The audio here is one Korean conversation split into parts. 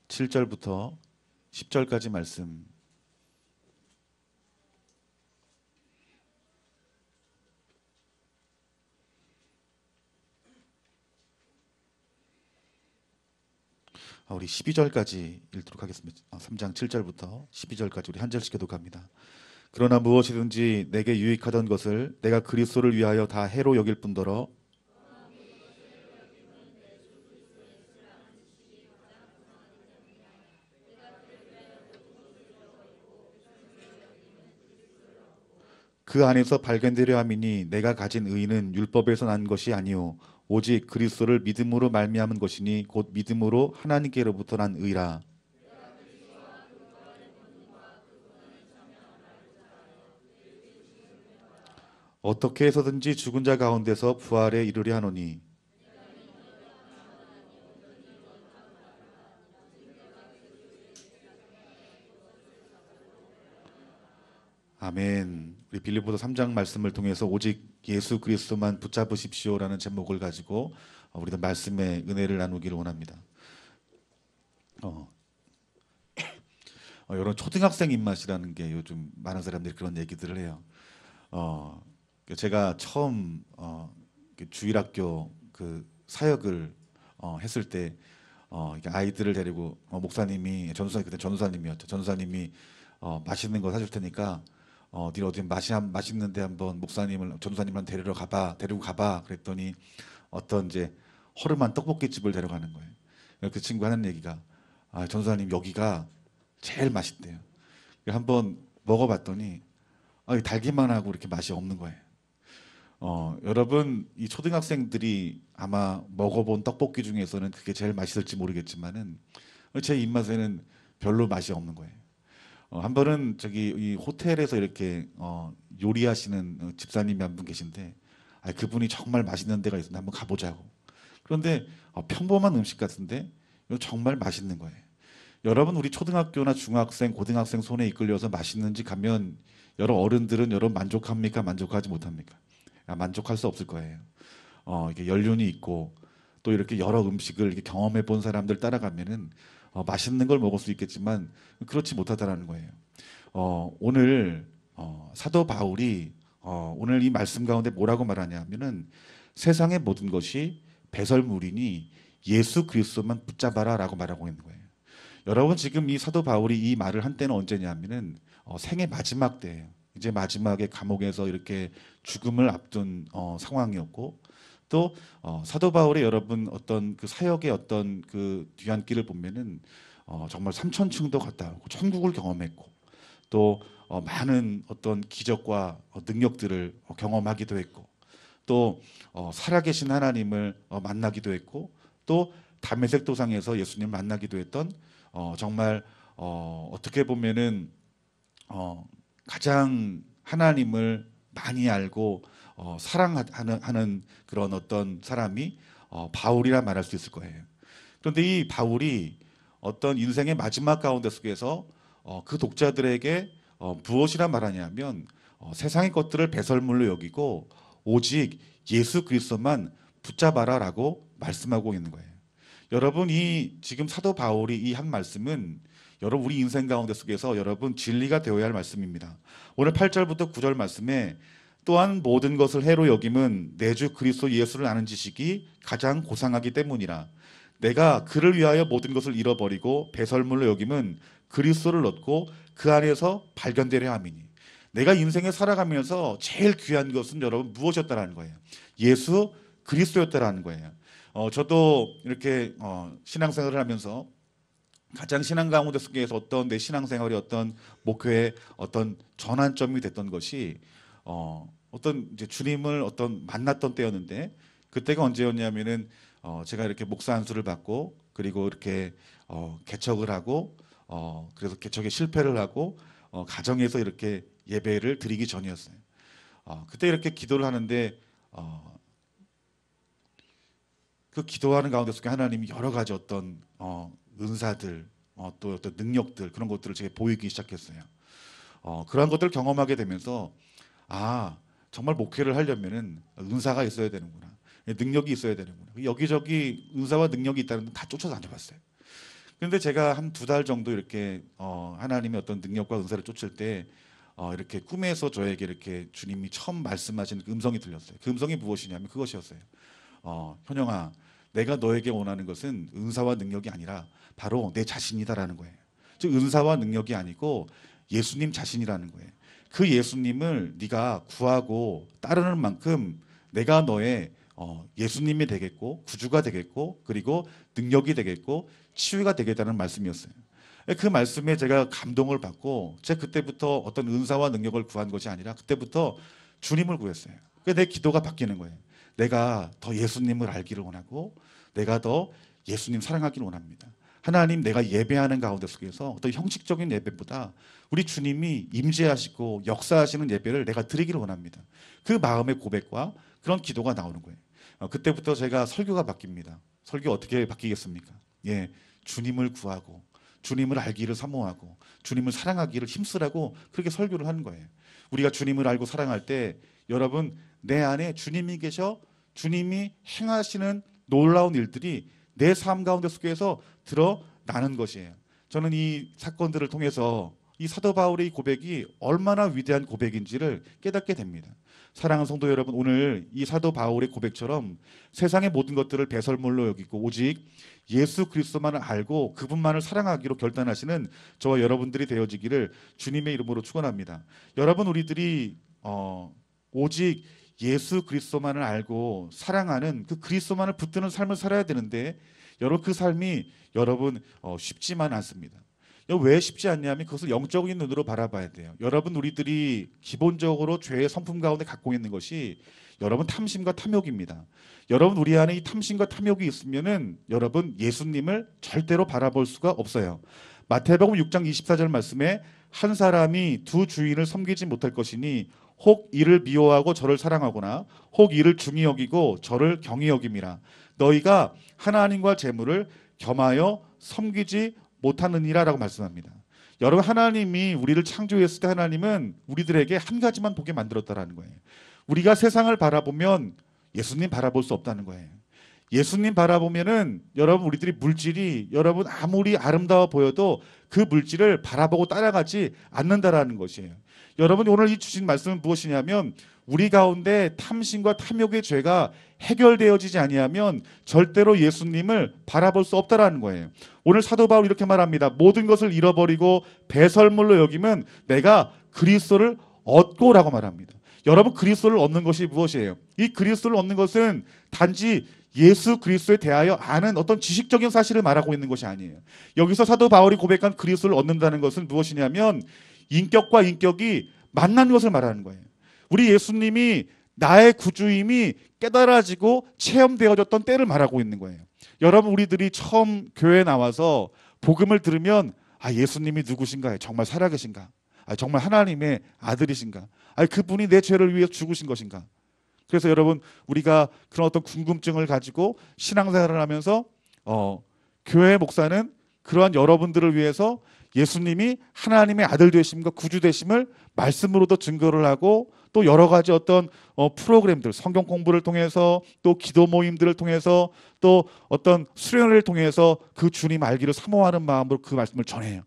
7절부터 10절까지 말씀. 우리 12절까지 읽도록 하겠습니다. 3장 7절부터 12절까지 우리 한 절씩 교독합니다. 그러나 무엇이든지 내게 유익하던 것을 내가 그리스도를 위하여 다 해로 여길 뿐더러 그 안에서 발견되려 함이니 내가 가진 의는 율법에서 난 것이 아니요 오직 그리스도를 믿음으로 말미암은 것이니 곧 믿음으로 하나님께로부터 난 의라. 어떻게 해서든지 죽은 자 가운데서 부활에 이르려 하노니 아멘. 우리 빌립보서 3장 말씀을 통해서 오직 예수 그리스도만 붙잡으십시오라는 제목을 가지고 우리도 말씀의 은혜를 나누기를 원합니다. 이런 초등학생 입맛이라는 게 요즘 많은 사람들이 그런 얘기들을 해요. 제가 처음 주일학교 그 사역을 했을 때 이렇게 아이들을 데리고 목사님이 그때 전도사님이었죠. 전도사님이 맛있는 거 사줄 테니까 니네 어디 맛있는데 한번 전도사님을 데리고 가봐. 그랬더니 어떤 이제 허름한 떡볶이집을 데려가는 거예요. 그 친구 하는 얘기가 전도사님 여기가 제일 맛있대요. 한번 먹어봤더니 달기만 하고 이렇게 맛이 없는 거예요. 여러분 이 초등학생들이 아마 먹어본 떡볶이 중에서는 그게 제일 맛있을지 모르겠지만은 제 입맛에는 별로 맛이 없는 거예요. 한 번은 이 호텔에서 이렇게 요리하시는 집사님이 한 분 계신데 그분이 정말 맛있는 데가 있는데 한번 가보자고. 그런데 평범한 음식 같은데 이거 정말 맛있는 거예요. 여러분 우리 초등학교나 중학생, 고등학생 손에 이끌려서 맛있는 집 가면 여러 어른들은 여러분 만족합니까? 만족하지 못합니까? 만족할 수 없을 거예요. 이게 연륜이 있고 또 이렇게 여러 음식을 이렇게 경험해 본 사람들 따라가면은 맛있는 걸 먹을 수 있겠지만 그렇지 못하다라는 거예요. 오늘 사도 바울이 오늘 이 말씀 가운데 뭐라고 말하냐면은 세상의 모든 것이 배설물이니 예수 그리스도만 붙잡아라라고 말하고 있는 거예요. 여러분 지금 이 사도 바울이 이 말을 한 때는 언제냐면은 생애 마지막 때예요. 이제 마지막에 감옥에서 이렇게 죽음을 앞둔 상황이었고 또 사도 바울의 여러분 어떤 그 사역의 어떤 그 뒤안길을 보면은 정말 삼천층도 갔다 오고 천국을 경험했고 또 많은 어떤 기적과 능력들을 경험하기도 했고 또 살아계신 하나님을 만나기도 했고 또 다메섹 도상에서 예수님을 만나기도 했던 정말 어떻게 보면은 가장 하나님을 많이 알고 사랑하는 그런 어떤 사람이 바울이라 말할 수 있을 거예요. 그런데 이 바울이 어떤 인생의 마지막 가운데 속에서 그 독자들에게 무엇이라 말하냐면 세상의 것들을 배설물로 여기고 오직 예수 그리스도만 붙잡아라라고 말씀하고 있는 거예요. 여러분 이 지금 사도 바울이 이 한 말씀은 여러분 우리 인생 가운데 속에서 여러분 진리가 되어야 할 말씀입니다. 오늘 8절부터 9절 말씀에 또한 모든 것을 해로 여김은 내 주 그리스도 예수를 아는 지식이 가장 고상하기 때문이라. 내가 그를 위하여 모든 것을 잃어버리고 배설물로 여김은 그리스도를 얻고 그 안에서 발견되려 함이니. 내가 인생에 살아가면서 제일 귀한 것은 여러분 무엇이었다라는 거예요. 예수 그리스도였다라는 거예요. 저도 이렇게 신앙생활을 하면서 가장 신앙 가운데 속에서 어떤 내 신앙생활의 어떤 목표의 어떤 전환점이 됐던 것이 어떤 이제 주님을 어떤 만났던 때였는데 그때가 언제였냐면은 제가 이렇게 목사 안수를 받고 그리고 이렇게 개척을 하고 그래서 개척에 실패를 하고 가정에서 이렇게 예배를 드리기 전이었어요. 그때 이렇게 기도를 하는데 그 기도하는 가운데 속에 하나님이 여러 가지 어떤 은사들 또 어떤 능력들 그런 것들을 제게 보이기 시작했어요. 그런 것들을 경험하게 되면서 정말 목회를 하려면은 은사가 있어야 되는구나. 능력이 있어야 되는구나. 여기저기 은사와 능력이 있다는 건 다 쫓아다녀봤어요. 그런데 제가 한 2달 정도 이렇게 하나님의 어떤 능력과 은사를 쫓을 때 이렇게 꿈에서 저에게 이렇게 주님이 처음 말씀하신 그 음성이 들렸어요. 그 음성이 무엇이냐면 그것이었어요. 현영아, 내가 너에게 원하는 것은 은사와 능력이 아니라 바로 내 자신이다라는 거예요. 즉 은사와 능력이 아니고 예수님 자신이라는 거예요. 그 예수님을 네가 구하고 따르는 만큼 내가 너의 예수님이 되겠고 구주가 되겠고 그리고 능력이 되겠고 치유가 되겠다는 말씀이었어요. 그 말씀에 제가 감동을 받고 제가 그때부터 어떤 은사와 능력을 구한 것이 아니라 그때부터 주님을 구했어요. 그래서 내 기도가 바뀌는 거예요. 내가 더 예수님을 알기를 원하고 내가 더 예수님 사랑하기를 원합니다. 하나님, 내가 예배하는 가운데 속에서 어떤 형식적인 예배보다 우리 주님이 임재하시고 역사하시는 예배를 내가 드리기를 원합니다. 그 마음의 고백과 그런 기도가 나오는 거예요. 그때부터 제가 설교가 바뀝니다. 설교 어떻게 바뀌겠습니까? 예, 주님을 구하고 주님을 알기를 사모하고 주님을 사랑하기를 힘쓰라고 그렇게 설교를 하는 거예요. 우리가 주님을 알고 사랑할 때 여러분 내 안에 주님이 계셔 주님이 행하시는 놀라운 일들이 내 삶 가운데 속에서 드러나는 것이에요. 저는 이 사건들을 통해서 이 사도 바울의 고백이 얼마나 위대한 고백인지를 깨닫게 됩니다. 사랑하는 성도 여러분, 오늘 이 사도 바울의 고백처럼 세상의 모든 것들을 배설물로 여기고 오직 예수 그리스도만을 알고 그분만을 사랑하기로 결단하시는 저와 여러분들이 되어지기를 주님의 이름으로 축원합니다. 여러분, 우리들이 오직 예수 그리스도만을 알고 사랑하는 그 그리스도만을 붙드는 삶을 살아야 되는데 여러분 그 삶이 여러분 쉽지만 않습니다. 왜 쉽지 않냐면 그것을 영적인 눈으로 바라봐야 돼요. 여러분 우리들이 기본적으로 죄의 성품 가운데 갖고 있는 것이 여러분 탐심과 탐욕입니다. 여러분 우리 안에 이 탐심과 탐욕이 있으면은 여러분 예수님을 절대로 바라볼 수가 없어요. 마태복음 6장 24절 말씀에 한 사람이 두 주인을 섬기지 못할 것이니 혹 이를 미워하고 저를 사랑하거나 혹 이를 중히 여기고 저를 경히 여김이라. 너희가 하나님과 재물을 겸하여 섬기지 못하느니라 라고 말씀합니다. 여러분 하나님이 우리를 창조했을 때 하나님은 우리들에게 한 가지만 보게 만들었다라는 거예요. 우리가 세상을 바라보면 예수님 바라볼 수 없다는 거예요. 예수님 바라보면은 여러분 우리들이 물질이 여러분 아무리 아름다워 보여도 그 물질을 바라보고 따라가지 않는다라는 것이에요. 여러분 오늘 이 주신 말씀은 무엇이냐면 우리 가운데 탐심과 탐욕의 죄가 해결되어지지 아니하면 절대로 예수님을 바라볼 수 없다라는 거예요. 오늘 사도 바울이 이렇게 말합니다. 모든 것을 잃어버리고 배설물로 여기면 내가 그리스도를 얻고라고 말합니다. 여러분 그리스도를 얻는 것이 무엇이에요? 이 그리스도를 얻는 것은 단지 예수 그리스도에 대하여 아는 어떤 지식적인 사실을 말하고 있는 것이 아니에요. 여기서 사도 바울이 고백한 그리스도를 얻는다는 것은 무엇이냐면 인격과 인격이 만난 것을 말하는 거예요. 우리 예수님이 나의 구주임이 깨달아지고 체험되어졌던 때를 말하고 있는 거예요. 여러분 우리들이 처음 교회에 나와서 복음을 들으면 예수님이 누구신가? 정말 살아계신가? 정말 하나님의 아들이신가? 그분이 내 죄를 위해 죽으신 것인가? 그래서 여러분 우리가 그런 어떤 궁금증을 가지고 신앙생활을 하면서 교회 목사는 그러한 여러분들을 위해서 예수님이 하나님의 아들 되심과 구주 되심을 말씀으로도 증거를 하고 또 여러 가지 어떤 프로그램들 성경 공부를 통해서 또 기도 모임들을 통해서 또 어떤 수련회를 통해서 그 주님 알기를 사모하는 마음으로 그 말씀을 전해요.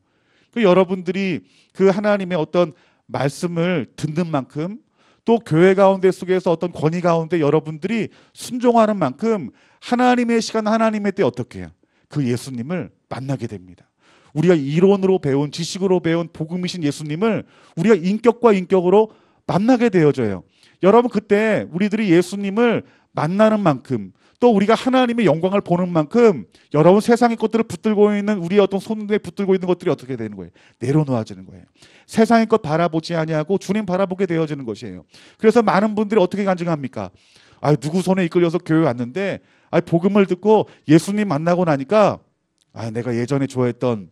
그 여러분들이 그 하나님의 어떤 말씀을 듣는 만큼 또 교회 가운데 속에서 어떤 권위 가운데 여러분들이 순종하는 만큼 하나님의 시간 하나님의 때 어떻게 해요? 그 예수님을 만나게 됩니다. 우리가 이론으로 배운 지식으로 배운 복음이신 예수님을 우리가 인격과 인격으로 만나게 되어져요. 여러분 그때 우리들이 예수님을 만나는 만큼 또 우리가 하나님의 영광을 보는 만큼 여러분 세상의 것들을 붙들고 있는 우리의 어떤 손에 붙들고 있는 것들이 어떻게 되는 거예요? 내려놓아지는 거예요. 세상의 것 바라보지 아니하고 주님 바라보게 되어지는 것이에요. 그래서 많은 분들이 어떻게 간증합니까? 누구 손에 이끌려서 교회 왔는데 복음을 듣고 예수님 만나고 나니까 내가 예전에 좋아했던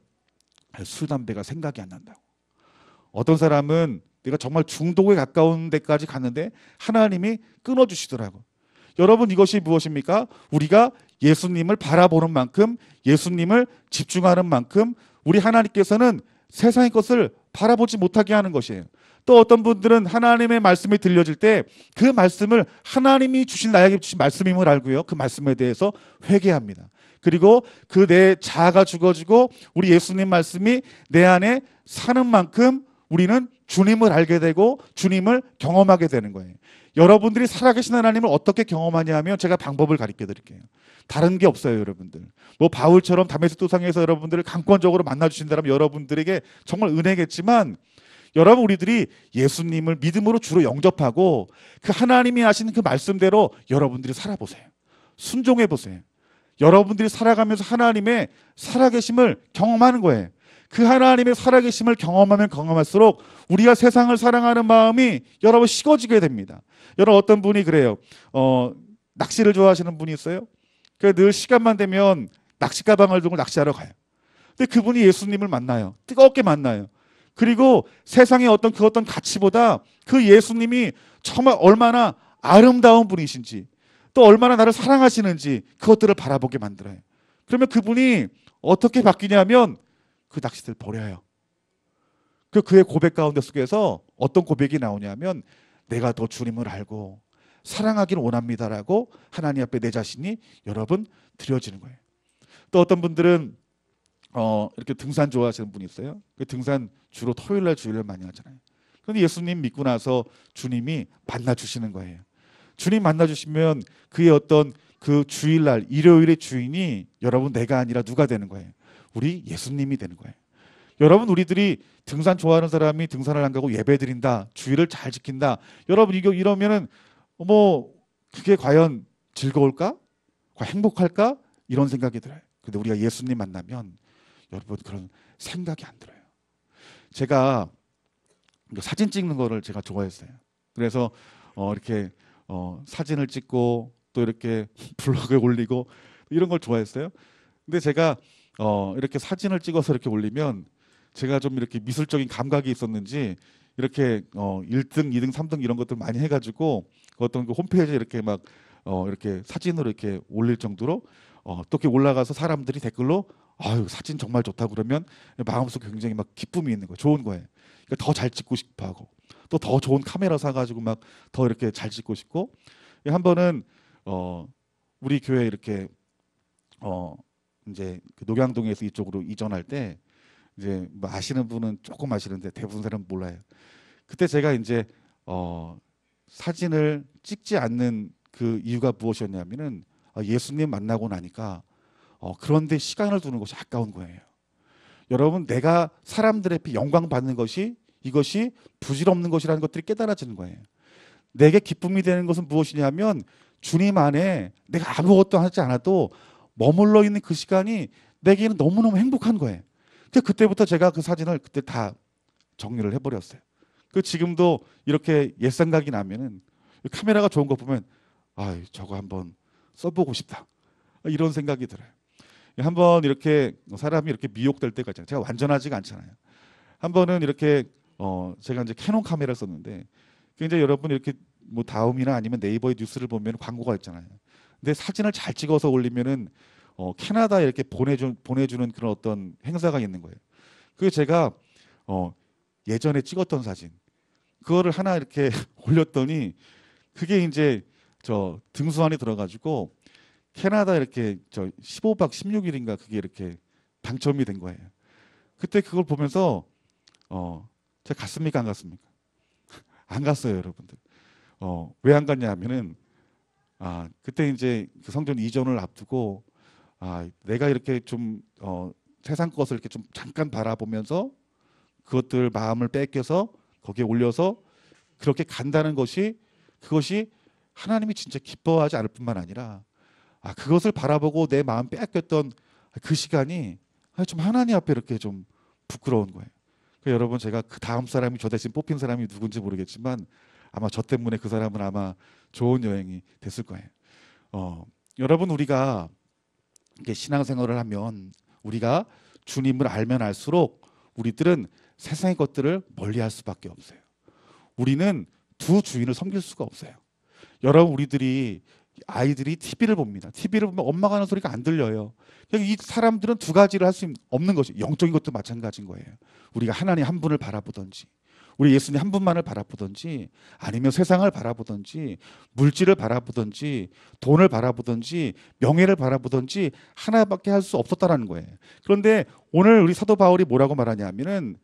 술 담배가 생각이 안 난다고. 어떤 사람은 내가 정말 중독에 가까운 데까지 갔는데 하나님이 끊어주시더라고. 여러분 이것이 무엇입니까? 우리가 예수님을 바라보는 만큼 예수님을 집중하는 만큼 우리 하나님께서는 세상의 것을 바라보지 못하게 하는 것이에요. 또 어떤 분들은 하나님의 말씀이 들려질 때 그 말씀을 하나님이 주신 나에게 주신 말씀임을 알고요. 그 말씀에 대해서 회개합니다. 그리고 그 내 자아가 죽어지고 우리 예수님 말씀이 내 안에 사는 만큼 우리는 주님을 알게 되고 주님을 경험하게 되는 거예요. 여러분들이 살아계신 하나님을 어떻게 경험하냐 하면 제가 방법을 가르쳐 드릴게요. 다른 게 없어요, 여러분들. 뭐 바울처럼 다메섹 도상에서 여러분들을 강권적으로 만나 주신다면 여러분들에게 정말 은혜겠지만, 여러분 우리들이 예수님을 믿음으로 주로 영접하고 그 하나님이 하시는 그 말씀대로 여러분들이 살아보세요. 순종해 보세요. 여러분들이 살아가면서 하나님의 살아계심을 경험하는 거예요. 그 하나님의 살아계심을 경험하면 경험할수록 우리가 세상을 사랑하는 마음이 여러분 식어지게 됩니다. 여러분 어떤 분이 그래요. 낚시를 좋아하시는 분이 있어요. 늘 시간만 되면 낚시 가방을 들고 낚시하러 가요. 근데 그분이 예수님을 만나요. 뜨겁게 만나요. 그리고 세상의 어떤 그 어떤 가치보다 그 예수님이 정말 얼마나 아름다운 분이신지 또 얼마나 나를 사랑하시는지 그것들을 바라보게 만들어요. 그러면 그분이 어떻게 바뀌냐면 그 낚싯대를 버려요. 그의 고백 가운데 속에서 어떤 고백이 나오냐면 내가 더 주님을 알고 사랑하기를 원합니다라고 하나님 앞에 내 자신이 여러분 드려지는 거예요. 또 어떤 분들은 이렇게 등산 좋아하시는 분이 있어요. 그 등산 주로 토요일날 주일날 많이 하잖아요. 그런데 예수님 믿고 나서 주님이 만나 주시는 거예요. 주님 만나 주시면 그의 어떤 그 주일날 일요일의 주인이 여러분 내가 아니라 누가 되는 거예요? 우리 예수님이 되는 거예요. 여러분 우리들이 등산 좋아하는 사람이 등산을 안 가고 예배 드린다, 주일을 잘 지킨다. 여러분 이러면은 뭐 그게 과연 즐거울까? 과연 행복할까? 이런 생각이 들어요. 근데 우리가 예수님 만나면 여러분 그런 생각이 안 들어요. 제가 사진 찍는 거를 제가 좋아했어요. 그래서 이렇게 사진을 찍고 또 이렇게 블로그에 올리고 이런 걸 좋아했어요. 근데 제가 이렇게 사진을 찍어서 이렇게 올리면 제가 좀 이렇게 미술적인 감각이 있었는지 이렇게 1등, 2등, 3등 이런 것들 많이 해가지고 어떤 그 홈페이지에 이렇게 막 이렇게 사진으로 이렇게 올릴 정도로 또 이렇게 올라가서 사람들이 댓글로 아유 사진 정말 좋다 그러면 마음속에 굉장히 막 기쁨이 있는 거예요. 좋은 거예요. 그러니까 더 잘 찍고 싶어하고 또 더 좋은 카메라 사가지고 막 더 이렇게 잘 찍고 싶고. 한 번은 우리 교회 이렇게 이제 그 녹양동에서 이쪽으로 이전할 때 이제 뭐 아시는 분은 조금 아시는데 대부분 사람은 몰라요. 그때 제가 이제 사진을 찍지 않는 그 이유가 무엇이었냐면은 예수님 만나고 나니까 그런데 시간을 두는 것이 아까운 거예요. 여러분 내가 사람들의 영광 받는 것이 이것이 부질없는 것이라는 것들이 깨달아지는 거예요. 내게 기쁨이 되는 것은 무엇이냐면 주님 안에 내가 아무것도 하지 않아도 머물러 있는 그 시간이 내게는 너무너무 행복한 거예요. 그때부터 제가 그 사진을 그때 다 정리를 해버렸어요. 지금도 이렇게 옛 생각이 나면은 카메라가 좋은 거 보면 아 저거 한번 써보고 싶다 이런 생각이 들어요. 한번 이렇게 사람이 이렇게 미혹될 때가 있잖아요. 제가 완전하지가 않잖아요. 한 번은 이렇게 제가 이제 캐논 카메라를 썼는데 이제 여러분 이렇게 뭐 다음이나 아니면 네이버의 뉴스를 보면 광고가 있잖아요. 근데 사진을 잘 찍어서 올리면은 캐나다에 이렇게 보내주는 그런 어떤 행사가 있는 거예요. 그게 제가 예전에 찍었던 사진 그거를 하나 이렇게 올렸더니 그게 이제 저 등수 안에 들어가지고 캐나다 이렇게 저 15박 16일인가 그게 이렇게 당첨이 된 거예요. 그때 그걸 보면서 제가 갔습니까 안 갔습니까? 안 갔어요, 여러분들. 왜 안 갔냐 하면은 그때 이제 그 성전 이전을 앞두고 내가 이렇게 좀 세상 것을 이렇게 좀 잠깐 바라보면서 그것들 마음을 뺏겨서 거기에 올려서 그렇게 간다는 것이 그것이 하나님이 진짜 기뻐하지 않을 뿐만 아니라 그것을 바라보고 내 마음 뺏겼던 그 시간이 좀 하나님 앞에 이렇게 좀 부끄러운 거예요. 여러분 제가 그 다음 사람이 저 대신 뽑힌 사람이 누군지 모르겠지만 아마 저 때문에 그 사람은 아마 좋은 여행이 됐을 거예요. 여러분 우리가 이렇게 신앙생활을 하면 우리가 주님을 알면 알수록 우리들은 세상의 것들을 멀리할 수밖에 없어요. 우리는 두 주인을 섬길 수가 없어요. 여러분 우리들이 아이들이 TV를 봅니다. TV를 보면 엄마가 하는 소리가 안 들려요. 이 사람들은 두 가지를 할 수 없는 것이 영적인 것도 마찬가지인 거예요. 우리가 하나님 한 분을 바라보든지 우리 예수님 한 분만을 바라보든지 아니면 세상을 바라보든지 물질을 바라보든지 돈을 바라보든지 명예를 바라보든지 하나밖에 할 수 없었다라는 거예요. 그런데 오늘 우리 사도 바울이 뭐라고 말하냐면은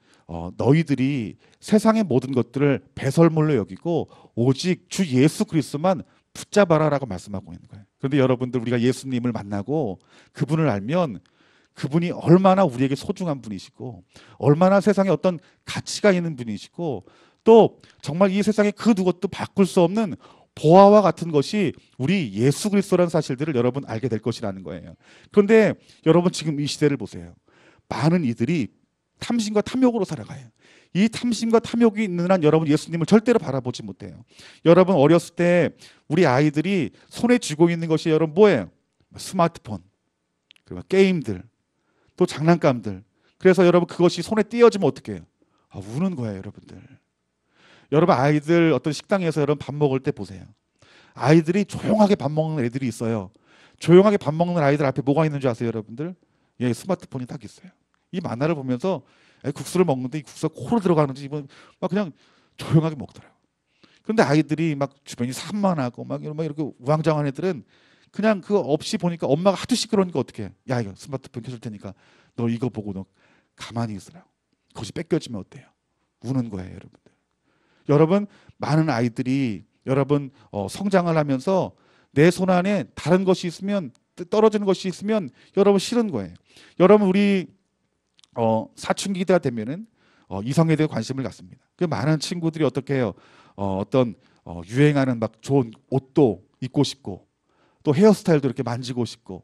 너희들이 세상의 모든 것들을 배설물로 여기고 오직 주 예수 그리스도만 붙잡아라라고 말씀하고 있는 거예요. 그런데 여러분들 우리가 예수님을 만나고 그분을 알면 그분이 얼마나 우리에게 소중한 분이시고 얼마나 세상에 어떤 가치가 있는 분이시고 또 정말 이 세상에 그 누구도 바꿀 수 없는 보화와 같은 것이 우리 예수 그리스도라는 사실들을 여러분 알게 될 것이라는 거예요. 그런데 여러분 지금 이 시대를 보세요. 많은 이들이 탐심과 탐욕으로 살아가요. 이 탐심과 탐욕이 있는 한 여러분 예수님을 절대로 바라보지 못해요. 여러분 어렸을 때 우리 아이들이 손에 쥐고 있는 것이 여러분 뭐예요? 스마트폰, 그리고 게임들, 또 장난감들. 그래서 여러분 그것이 손에 띄어지면 어떻게 해요? 우는 거예요, 여러분들. 여러분 아이들 어떤 식당에서 여러분 밥 먹을 때 보세요. 아이들이 조용하게 밥 먹는 애들이 있어요. 조용하게 밥 먹는 아이들 앞에 뭐가 있는 줄 아세요, 여러분들? 예, 스마트폰이 딱 있어요. 이 만화를 보면서 국수를 먹는데 이 국수가 코로 들어가는지 막 그냥 조용하게 먹더라고요. 그런데 아이들이 막 주변이 산만하고 막 이렇게 우왕좌왕한 애들은 그냥 그거 없이 보니까 엄마가 하도 시끄러우니까 어떻게 해? 야, 이거 스마트폰 켜줄 테니까 너 이거 보고 너 가만히 있으라고. 그것이 뺏겨지면 어때요? 우는 거예요, 여러분들. 여러분 많은 아이들이 여러분 성장을 하면서 내 손 안에 다른 것이 있으면 떨어지는 것이 있으면 여러분 싫은 거예요. 여러분 우리 사춘기가 되면은 이성에 대해 관심을 갖습니다. 그 많은 친구들이 어떻게 해요? 어떤 유행하는 막 좋은 옷도 입고 싶고 또 헤어스타일도 이렇게 만지고 싶고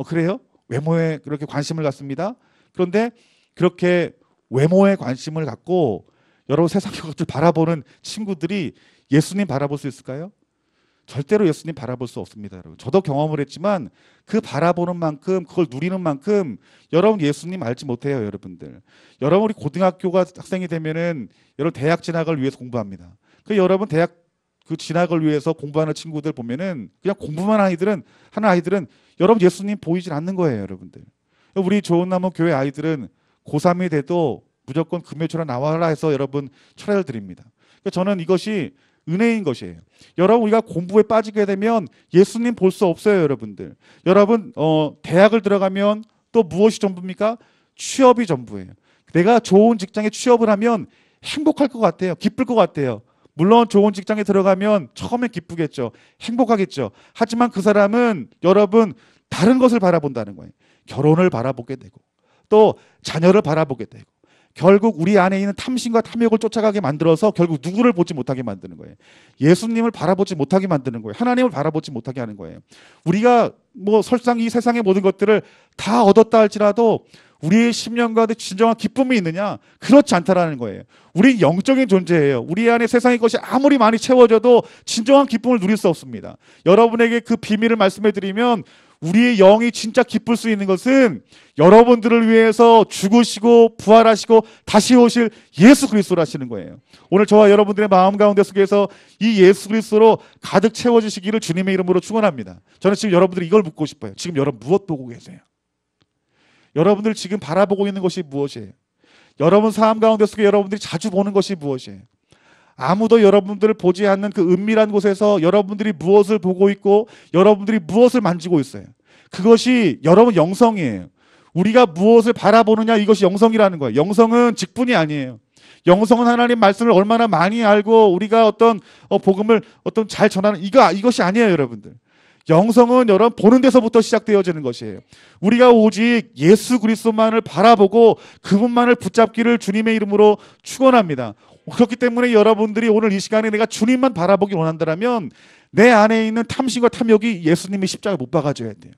그래요? 외모에 그렇게 관심을 갖습니다. 그런데 그렇게 외모에 관심을 갖고 여러분 세상의 것들 바라보는 친구들이 예수님 바라볼 수 있을까요? 절대로 예수님 바라볼 수 없습니다, 여러분. 저도 경험을 했지만 그 바라보는 만큼 그걸 누리는 만큼 여러분 예수님 알지 못해요, 여러분들. 여러분 우리 고등학교가 학생이 되면은 여러분 대학 진학을 위해서 공부합니다. 그 여러분 대학 그 진학을 위해서 공부하는 친구들 보면은 그냥 공부만 하는 아이들은 여러분 예수님 보이질 않는 거예요, 여러분들. 우리 좋은 나무 교회 아이들은 고3이 돼도 무조건 금요일에 나와라 해서 여러분 철회를 드립니다. 그러니까 저는 이것이 은혜인 것이에요. 여러분 우리가 공부에 빠지게 되면 예수님 볼 수 없어요, 여러분들. 여러분 대학을 들어가면 또 무엇이 전부입니까? 취업이 전부예요. 내가 좋은 직장에 취업을 하면 행복할 것 같아요. 기쁠 것 같아요. 물론 좋은 직장에 들어가면 처음엔 기쁘겠죠. 행복하겠죠. 하지만 그 사람은 여러분 다른 것을 바라본다는 거예요. 결혼을 바라보게 되고 또 자녀를 바라보게 되고 결국 우리 안에 있는 탐심과 탐욕을 쫓아가게 만들어서 결국 누구를 보지 못하게 만드는 거예요. 예수님을 바라보지 못하게 만드는 거예요. 하나님을 바라보지 못하게 하는 거예요. 우리가 뭐 설상 이 세상의 모든 것들을 다 얻었다 할지라도 우리의 심령 가운데 진정한 기쁨이 있느냐? 그렇지 않다라는 거예요. 우린 영적인 존재예요. 우리 안에 세상의 것이 아무리 많이 채워져도 진정한 기쁨을 누릴 수 없습니다. 여러분에게 그 비밀을 말씀해 드리면 우리의 영이 진짜 기쁠 수 있는 것은 여러분들을 위해서 죽으시고 부활하시고 다시 오실 예수 그리스도라시는 거예요. 오늘 저와 여러분들의 마음 가운데 속에서 이 예수 그리스도로 가득 채워지시기를 주님의 이름으로 축원합니다. 저는 지금 여러분들이 이걸 묻고 싶어요. 지금 여러분 무엇 보고 계세요? 여러분들 지금 바라보고 있는 것이 무엇이에요? 여러분 삶 가운데 속에 여러분들이 자주 보는 것이 무엇이에요? 아무도 여러분들을 보지 않는 그 은밀한 곳에서 여러분들이 무엇을 보고 있고 여러분들이 무엇을 만지고 있어요. 그것이 여러분 영성이에요. 우리가 무엇을 바라보느냐 이것이 영성이라는 거예요. 영성은 직분이 아니에요. 영성은 하나님 말씀을 얼마나 많이 알고 우리가 어떤 복음을 어떤 잘 전하는 이것이 아니에요, 여러분들. 영성은 여러분 보는 데서부터 시작되어지는 것이에요. 우리가 오직 예수 그리스도만을 바라보고 그분만을 붙잡기를 주님의 이름으로 축원합니다. 그렇기 때문에 여러분들이 오늘 이 시간에 내가 주님만 바라보기 원한다면 내 안에 있는 탐심과 탐욕이 예수님의 십자가에 못 박아줘야 돼요.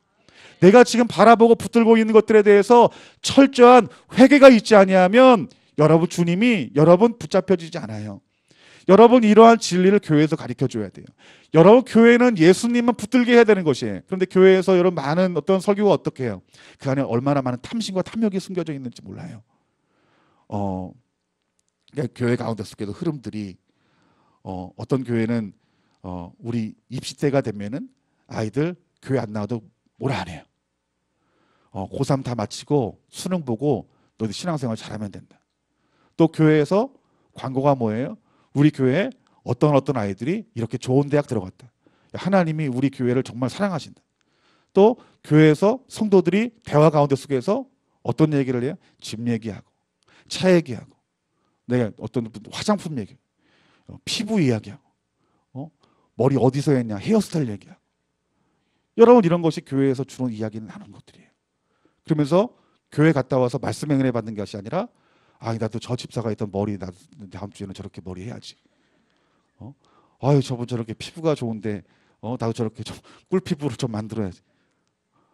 내가 지금 바라보고 붙들고 있는 것들에 대해서 철저한 회개가 있지 아니하면 여러분 주님이 여러분 붙잡혀지지 않아요. 여러분 이러한 진리를 교회에서 가르쳐줘야 돼요. 여러분 교회는 예수님만 붙들게 해야 되는 것이에요. 그런데 교회에서 여러분 많은 어떤 설교가 어떻게 해요? 그 안에 얼마나 많은 탐심과 탐욕이 숨겨져 있는지 몰라요. 그러니까 교회 가운데 속에도 흐름들이 어떤 교회는 우리 입시 때가 되면은 아이들 교회 안 나와도 뭐라 안 해요. 고3 다 마치고 수능 보고 너희들 신앙생활 잘하면 된다. 또 교회에서 광고가 뭐예요? 우리 교회에 어떤 아이들이 이렇게 좋은 대학 들어갔다. 하나님이 우리 교회를 정말 사랑하신다. 또 교회에서 성도들이 대화 가운데 속에서 어떤 얘기를 해요? 집 얘기하고 차 얘기하고 내가 어떤 화장품 얘기, 피부 이야기하고 머리 어디서 했냐, 헤어스타일 얘기하고. 여러분, 이런 것이 교회에서 주로 이야기를 나누는 것들이에요. 그러면서 교회 갔다 와서 말씀의 은혜 받는 것이 아니라 나도 저 집사가 있던 머리 나 다음 주에는 저렇게 머리 해야지. 아유, 저분 저렇게 피부가 좋은데 나도 저렇게 좀 꿀피부로 좀 만들어야지.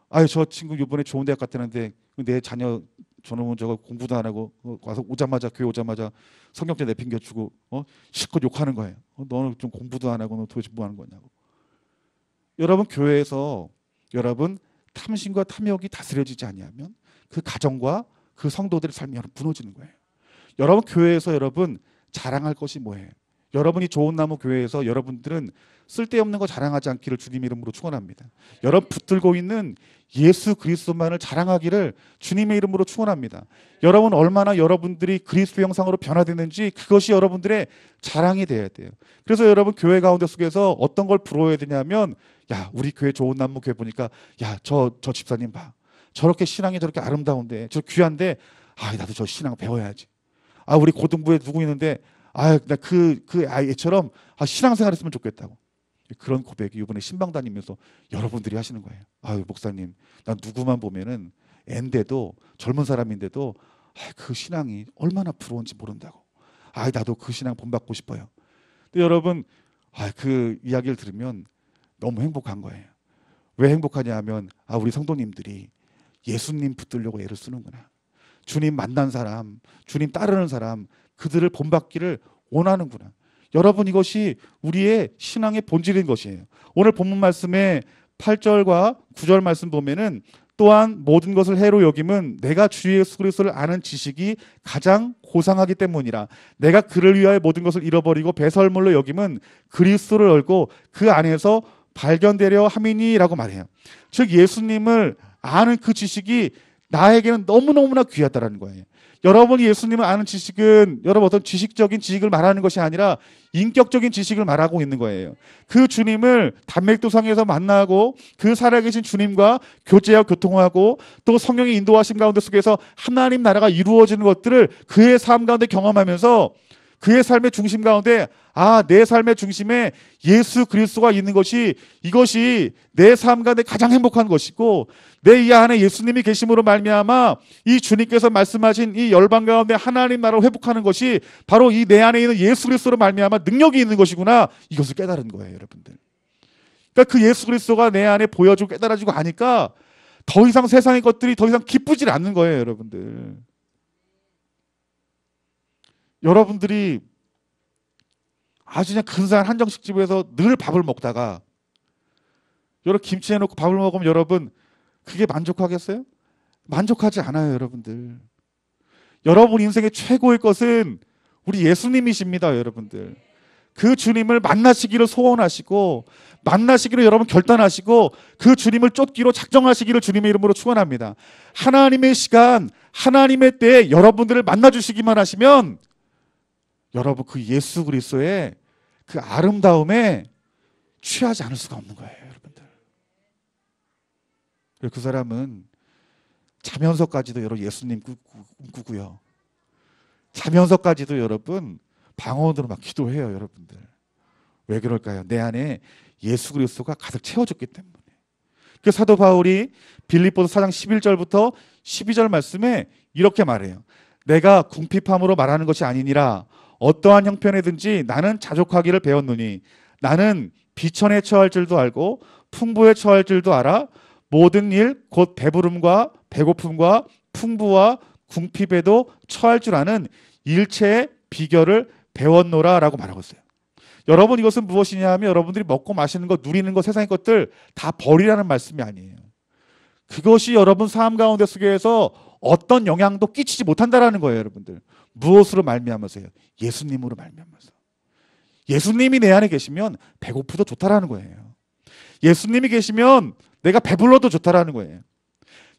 아유, 저 친구 이번에 좋은 대학 갔다는데 내 자녀 저놈은 저거 공부도 안 하고 와서 교회 오자마자 성경책 내팽겨주고 실컷 욕하는 거예요. 너는 좀 공부도 안 하고 너 도대체 뭐 하는 거냐고. 여러분, 교회에서 여러분 탐심과 탐욕이 다스려지지 아니하면 그 가정과 그 성도들의 삶이 무너지는 거예요. 여러분, 교회에서 여러분 자랑할 것이 뭐예요? 여러분이 좋은 나무 교회에서 여러분들은 쓸데없는 거 자랑하지 않기를 주님 이름으로 축원합니다. 여러분 붙들고 있는 예수 그리스도만을 자랑하기를 주님의 이름으로 축원합니다. 여러분 얼마나 여러분들이 그리스도 형상으로 변화되는지 그것이 여러분들의 자랑이 돼야 돼요. 그래서 여러분 교회 가운데 속에서 어떤 걸 부러워야 되냐면, 야, 우리 교회 좋은 나무 교회 보니까 야, 저 집사님 봐. 저렇게 신앙이 저렇게 아름다운데, 저 귀한데, 나도 저 신앙 배워야지. 우리 고등부에 누구 있는데, 나 그 아이처럼 신앙생활 했으면 좋겠다고. 그런 고백이 이번에 신방 다니면서 여러분들이 하시는 거예요. 목사님, 난 누구만 보면은 앤데도 젊은 사람인데도 그 신앙이 얼마나 부러운지 모른다고. 나도 그 신앙 본받고 싶어요. 근데 여러분, 그 이야기를 들으면 너무 행복한 거예요. 왜 행복하냐 하면 우리 성도님들이 예수님 붙들려고 애를 쓰는구나. 주님 만난 사람, 주님 따르는 사람, 그들을 본받기를 원하는구나. 여러분, 이것이 우리의 신앙의 본질인 것이에요. 오늘 본문 말씀에 8절과 9절 말씀 보면은, 또한 모든 것을 해로 여김은 내가 주 예수 그리스도를 아는 지식이 가장 고상하기 때문이라. 내가 그를 위하여 모든 것을 잃어버리고 배설물로 여김은 그리스도를 알고 그 안에서 발견되려 함이니라고 말해요. 즉 예수님을 아는 그 지식이 나에게는 너무너무나 귀하다라는 거예요. 여러분이 예수님을 아는 지식은 여러분 어떤 지식적인 지식을 말하는 것이 아니라 인격적인 지식을 말하고 있는 거예요. 그 주님을 단맥도상에서 만나고 그 살아계신 주님과 교제하고 교통하고 또 성령의 인도하심 가운데 속에서 하나님 나라가 이루어지는 것들을 그의 삶 가운데 경험하면서 그의 삶의 중심 가운데 내 삶의 중심에 예수 그리스도가 있는 것이, 이것이 내 삶 가운데 가장 행복한 것이고, 내 이 안에 예수님이 계심으로 말미암아 이 주님께서 말씀하신 이 열방 가운데 하나님 나라를 회복하는 것이 바로 이 내 안에 있는 예수 그리스도로 말미암아 능력이 있는 것이구나, 이것을 깨달은 거예요, 여러분들. 그러니까 그 예수 그리스도가 내 안에 보여주고 깨달아지고 하니까 더 이상 세상의 것들이 더 이상 기쁘질 않는 거예요, 여러분들. 여러분들이 아주 그냥 근사한 한정식집에서 늘 밥을 먹다가 여러분 김치 해놓고 밥을 먹으면 여러분 그게 만족하겠어요? 만족하지 않아요, 여러분들. 여러분 인생의 최고의 것은 우리 예수님이십니다, 여러분들. 그 주님을 만나시기를 소원하시고 만나시기를 여러분 결단하시고 그 주님을 쫓기로 작정하시기를 주님의 이름으로 축원합니다. 하나님의 시간, 하나님의 때에 여러분들을 만나주시기만 하시면 여러분 그 예수 그리스도의 그 아름다움에 취하지 않을 수가 없는 거예요, 여러분들. 그 사람은 자면서까지도 여러분 예수님 꿈꾸고요. 자면서까지도 여러분 방언으로 막 기도해요, 여러분들. 왜 그럴까요? 내 안에 예수 그리스도가 가득 채워졌기 때문에. 그 사도 바울이 빌립보서 4장 11절부터 12절 말씀에 이렇게 말해요. 내가 궁핍함으로 말하는 것이 아니니라. 어떠한 형편에든지 나는 자족하기를 배웠노니 나는 비천에 처할 줄도 알고 풍부에 처할 줄도 알아. 모든 일 곧 배부름과 배고픔과 풍부와 궁핍에도 처할 줄 아는 일체의 비결을 배웠노라 라고 말하고 있어요. 여러분, 이것은 무엇이냐 하면 여러분들이 먹고 마시는 것, 누리는 것, 세상의 것들 다 버리라는 말씀이 아니에요. 그것이 여러분 삶 가운데 속에서 어떤 영향도 끼치지 못한다라는 거예요, 여러분들. 무엇으로 말미암아서요? 예수님으로 말미암아서. 예수님이 내 안에 계시면 배고프도 좋다라는 거예요. 예수님이 계시면 내가 배불러도 좋다라는 거예요.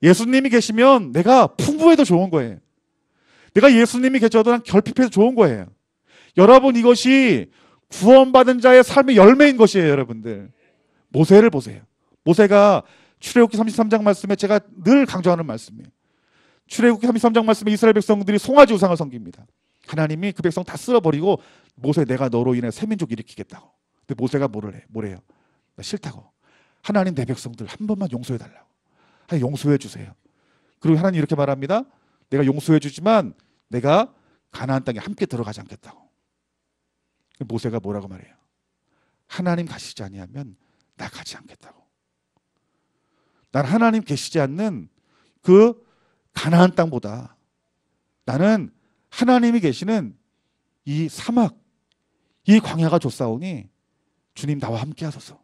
예수님이 계시면 내가 풍부해도 좋은 거예요. 내가 예수님이 계셔도 난 결핍해도 좋은 거예요. 여러분 이것이 구원받은 자의 삶의 열매인 것이에요. 여러분들 모세를 보세요. 모세가 출애굽기 33장 말씀에 제가 늘 강조하는 말씀이에요. 출애굽기 33장 말씀에 이스라엘 백성들이 송아지 우상을 섬깁니다. 하나님이 그 백성 다 쓸어버리고 모세 내가 너로 인해 새 민족 일으키겠다고. 근데 모세가 뭐래요? 나 싫다고. 하나님 내 백성들 한 번만 용서해달라고. 하나님 용서해 주세요. 그리고 하나님 이렇게 말합니다. 내가 용서해 주지만 내가 가나안 땅에 함께 들어가지 않겠다고. 모세가 뭐라고 말해요? 하나님 가시지 아니하면 나 가지 않겠다고. 난 하나님 계시지 않는 그 가나안 땅보다 나는 하나님이 계시는 이 사막, 이 광야가 좋사오니 주님 나와 함께 하소서.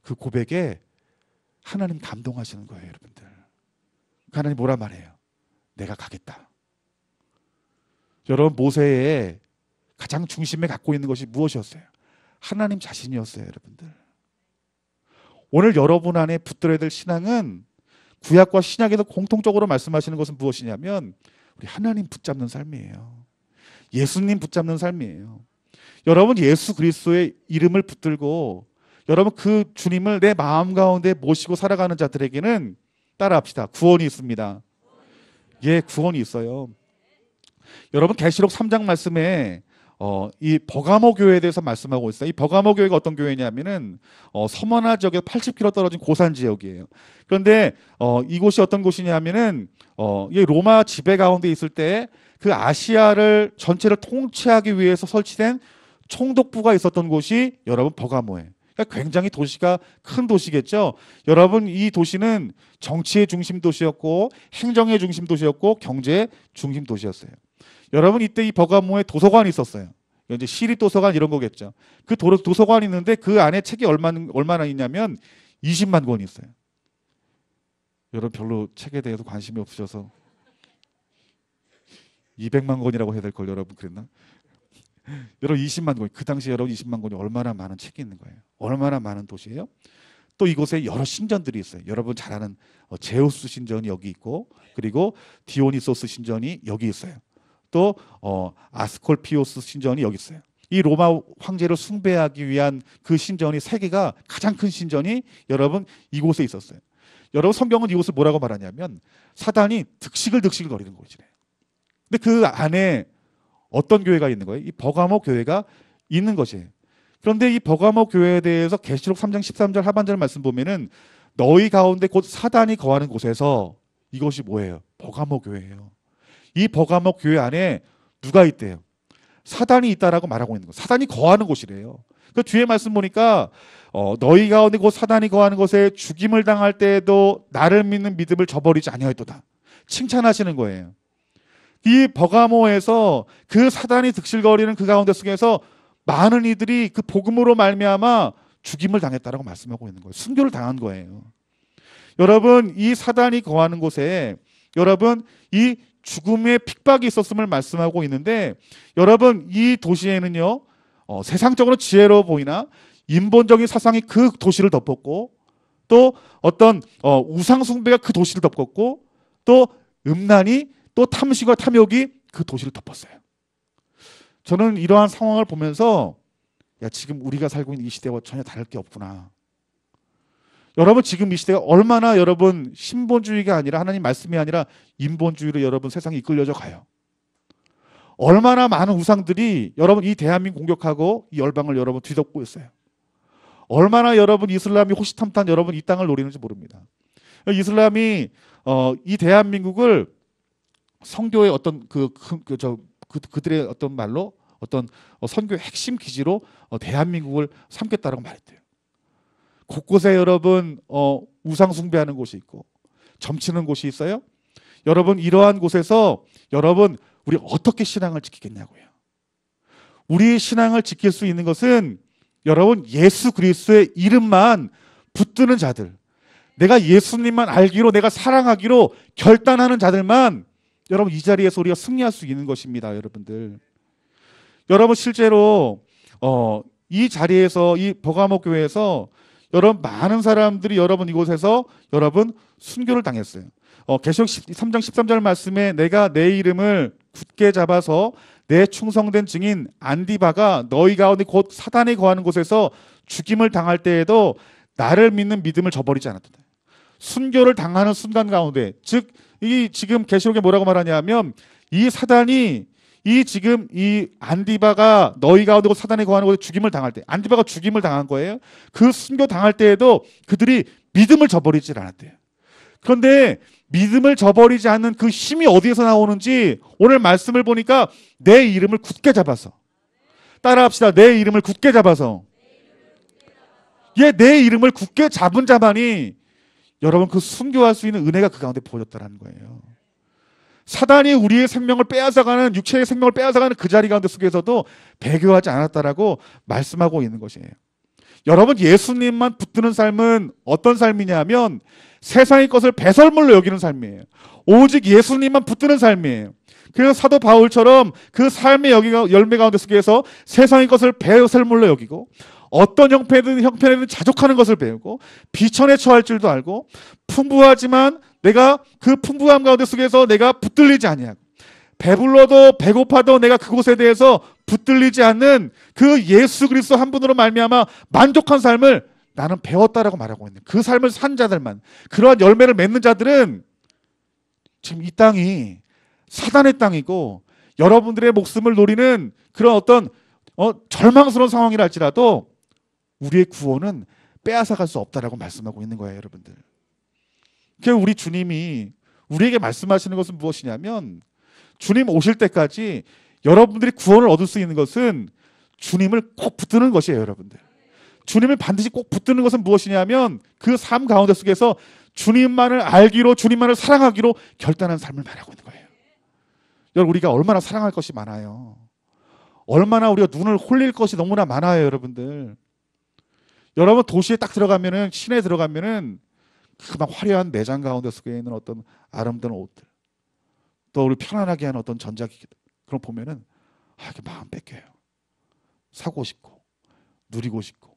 그 고백에 하나님 감동하시는 거예요, 여러분들. 하나님 뭐라 말해요? 내가 가겠다. 여러분 모세의 가장 중심에 갖고 있는 것이 무엇이었어요? 하나님 자신이었어요, 여러분들. 오늘 여러분 안에 붙들어야 될 신앙은 구약과 신약에서 공통적으로 말씀하시는 것은 무엇이냐면 우리 하나님 붙잡는 삶이에요. 예수님 붙잡는 삶이에요. 여러분 예수 그리스도의 이름을 붙들고 여러분 그 주님을 내 마음 가운데 모시고 살아가는 자들에게는 따라합시다. 구원이 있습니다. 예, 구원이 있어요. 여러분 계시록 3장 말씀에 이 버가모 교회에 대해서 말씀하고 있어요. 이 버가모 교회가 어떤 교회냐면은 서머나 지역에서 80km 떨어진 고산 지역이에요. 그런데 이곳이 어떤 곳이냐면은 이 로마 지배 가운데 있을 때 그 아시아를 전체를 통치하기 위해서 설치된 총독부가 있었던 곳이 여러분 버가모예요. 그러니까 굉장히 도시가 큰 도시겠죠. 여러분 이 도시는 정치의 중심 도시였고 행정의 중심 도시였고 경제의 중심 도시였어요. 여러분 이때 이 버가모에 도서관이 있었어요. 이제 시립 도서관 이런 거겠죠. 그 도서관이 있는데 그 안에 책이 얼마나 있냐면 20만 권이 있어요. 여러분 별로 책에 대해서 관심이 없으셔서 200만 권이라고 해야 될 걸 여러분 그랬나? 여러분 20만 권. 그 당시 여러분 20만 권이 얼마나 많은 책이 있는 거예요. 얼마나 많은 도시예요. 또 이곳에 여러 신전들이 있어요. 여러분 잘 아는 제우스 신전이 여기 있고 그리고 디오니소스 신전이 여기 있어요. 또 아스콜피오스 신전이 여기 있어요. 이 로마 황제를 숭배하기 위한 그 신전이 세계가 가장 큰 신전이 여러분 이곳에 있었어요. 여러분 성경은 이곳을 뭐라고 말하냐면 사단이 득식을 거리는 곳이래요. 근데 그 안에 어떤 교회가 있는 거예요? 이 버가모 교회가 있는 것이에요. 그런데 이 버가모 교회에 대해서 계시록 3장 13절 하반절 말씀 보면은 너희 가운데 곧 사단이 거하는 곳에서 이것이 뭐예요? 버가모 교회예요. 이 버가모 교회 안에 누가 있대요? 사단이 있다라고 말하고 있는 거예요. 사단이 거하는 곳이래요. 그 뒤에 말씀 보니까 너희 가운데 곧 사단이 거하는 곳에 죽임을 당할 때에도 나를 믿는 믿음을 저버리지 아니하였도다. 칭찬하시는 거예요. 이 버가모에서 그 사단이 득실거리는 그 가운데 속에서 많은 이들이 그 복음으로 말미암아 죽임을 당했다라고 말씀하고 있는 거예요. 순교를 당한 거예요. 여러분 이 사단이 거하는 곳에 여러분 이 죽음의 핍박이 있었음을 말씀하고 있는데 여러분 이 도시에는요 세상적으로 지혜로워 보이나 인본적인 사상이 그 도시를 덮었고 또 어떤 우상 숭배가 그 도시를 덮었고 또 음란이 또 탐식과 탐욕이 그 도시를 덮었어요. 저는 이러한 상황을 보면서 야 지금 우리가 살고 있는 이 시대와 전혀 다를 게 없구나. 여러분 지금 이 시대가 얼마나 여러분 신본주의가 아니라 하나님 말씀이 아니라 인본주의로 여러분 세상이 이끌려져 가요. 얼마나 많은 우상들이 여러분 이 대한민국 공격하고 이 열방을 여러분 뒤덮고 있어요. 얼마나 여러분 이슬람이 호시탐탐 여러분 이 땅을 노리는지 모릅니다. 이슬람이 이 대한민국을 선교의 어떤 그들의 어떤 말로 어떤 선교의 핵심 기지로 대한민국을 삼겠다라고 말했대요. 곳곳에 여러분 우상 숭배하는 곳이 있고 점치는 곳이 있어요. 여러분 이러한 곳에서 여러분 우리 어떻게 신앙을 지키겠냐고요. 우리의 신앙을 지킬 수 있는 것은 여러분 예수 그리스도의 이름만 붙드는 자들, 내가 예수님만 알기로 내가 사랑하기로 결단하는 자들만 여러분 이 자리에서 우리가 승리할 수 있는 것입니다. 여러분들 여러분 실제로 이 자리에서 이 버가모 교회에서 여러분 많은 사람들이 여러분 이곳에서 여러분 순교를 당했어요. 계시록 3장 13절 말씀에 내가 내 이름을 굳게 잡아서 내 충성된 증인 안디바가 너희 가운데 곧 사단이 거하는 곳에서 죽임을 당할 때에도 나를 믿는 믿음을 저버리지 않았다. 순교를 당하는 순간 가운데, 즉 이 지금 계시록에 뭐라고 말하냐면 이 사단이 지금 이 안디바가 너희 가운데 곧 사단이 거하는 곳에 죽임을 당할 때, 안디바가 죽임을 당한 거예요. 그 순교 당할 때에도 그들이 믿음을 저버리지 않았대요. 그런데 믿음을 저버리지 않는 그 힘이 어디에서 나오는지 오늘 말씀을 보니까 내 이름을 굳게 잡아서, 따라합시다. 내 이름을 굳게 잡아서. 내 이름을 굳게 잡은 자만이 여러분 그 순교할 수 있는 은혜가 그 가운데 부어졌다는 거예요. 사단이 우리의 생명을 빼앗아가는, 육체의 생명을 빼앗아가는 그 자리 가운데 속에서도 배교하지 않았다라고 말씀하고 있는 것이에요. 여러분, 예수님만 붙드는 삶은 어떤 삶이냐면 세상의 것을 배설물로 여기는 삶이에요. 오직 예수님만 붙드는 삶이에요. 그래서 사도 바울처럼 그 삶의 열매 가운데 속에서 세상의 것을 배설물로 여기고 어떤 형편에든 자족하는 것을 배우고 비천에 처할 줄도 알고 풍부하지만 내가 그 풍부함 가운데 속에서 내가 붙들리지 아니하고 배불러도 배고파도 내가 그곳에 대해서 붙들리지 않는 그 예수 그리스도 한 분으로 말미암아 만족한 삶을 나는 배웠다라고 말하고 있는 그 삶을 산 자들만, 그러한 열매를 맺는 자들은 지금 이 땅이 사단의 땅이고 여러분들의 목숨을 노리는 그런 어떤 절망스러운 상황이라 할지라도 우리의 구원은 빼앗아갈 수 없다라고 말씀하고 있는 거예요, 여러분들. 그래서 우리 주님이 우리에게 말씀하시는 것은 무엇이냐면 주님 오실 때까지 여러분들이 구원을 얻을 수 있는 것은 주님을 꼭 붙드는 것이에요, 여러분들. 주님을 반드시 꼭 붙드는 것은 무엇이냐면 그 삶 가운데 속에서 주님만을 알기로, 주님만을 사랑하기로 결단한 삶을 말하고 있는 거예요. 여러분, 우리가 얼마나 사랑할 것이 많아요. 얼마나 우리가 눈을 홀릴 것이 너무나 많아요, 여러분들. 여러분, 도시에 딱 들어가면은, 시내에 들어가면은 그 막 화려한 매장 가운데 속에 있는 어떤 아름다운 옷들, 또 우리 편안하게 하는 어떤 전자기기들, 그런 거 보면은 이렇게 마음 뺏겨요. 사고 싶고 누리고 싶고.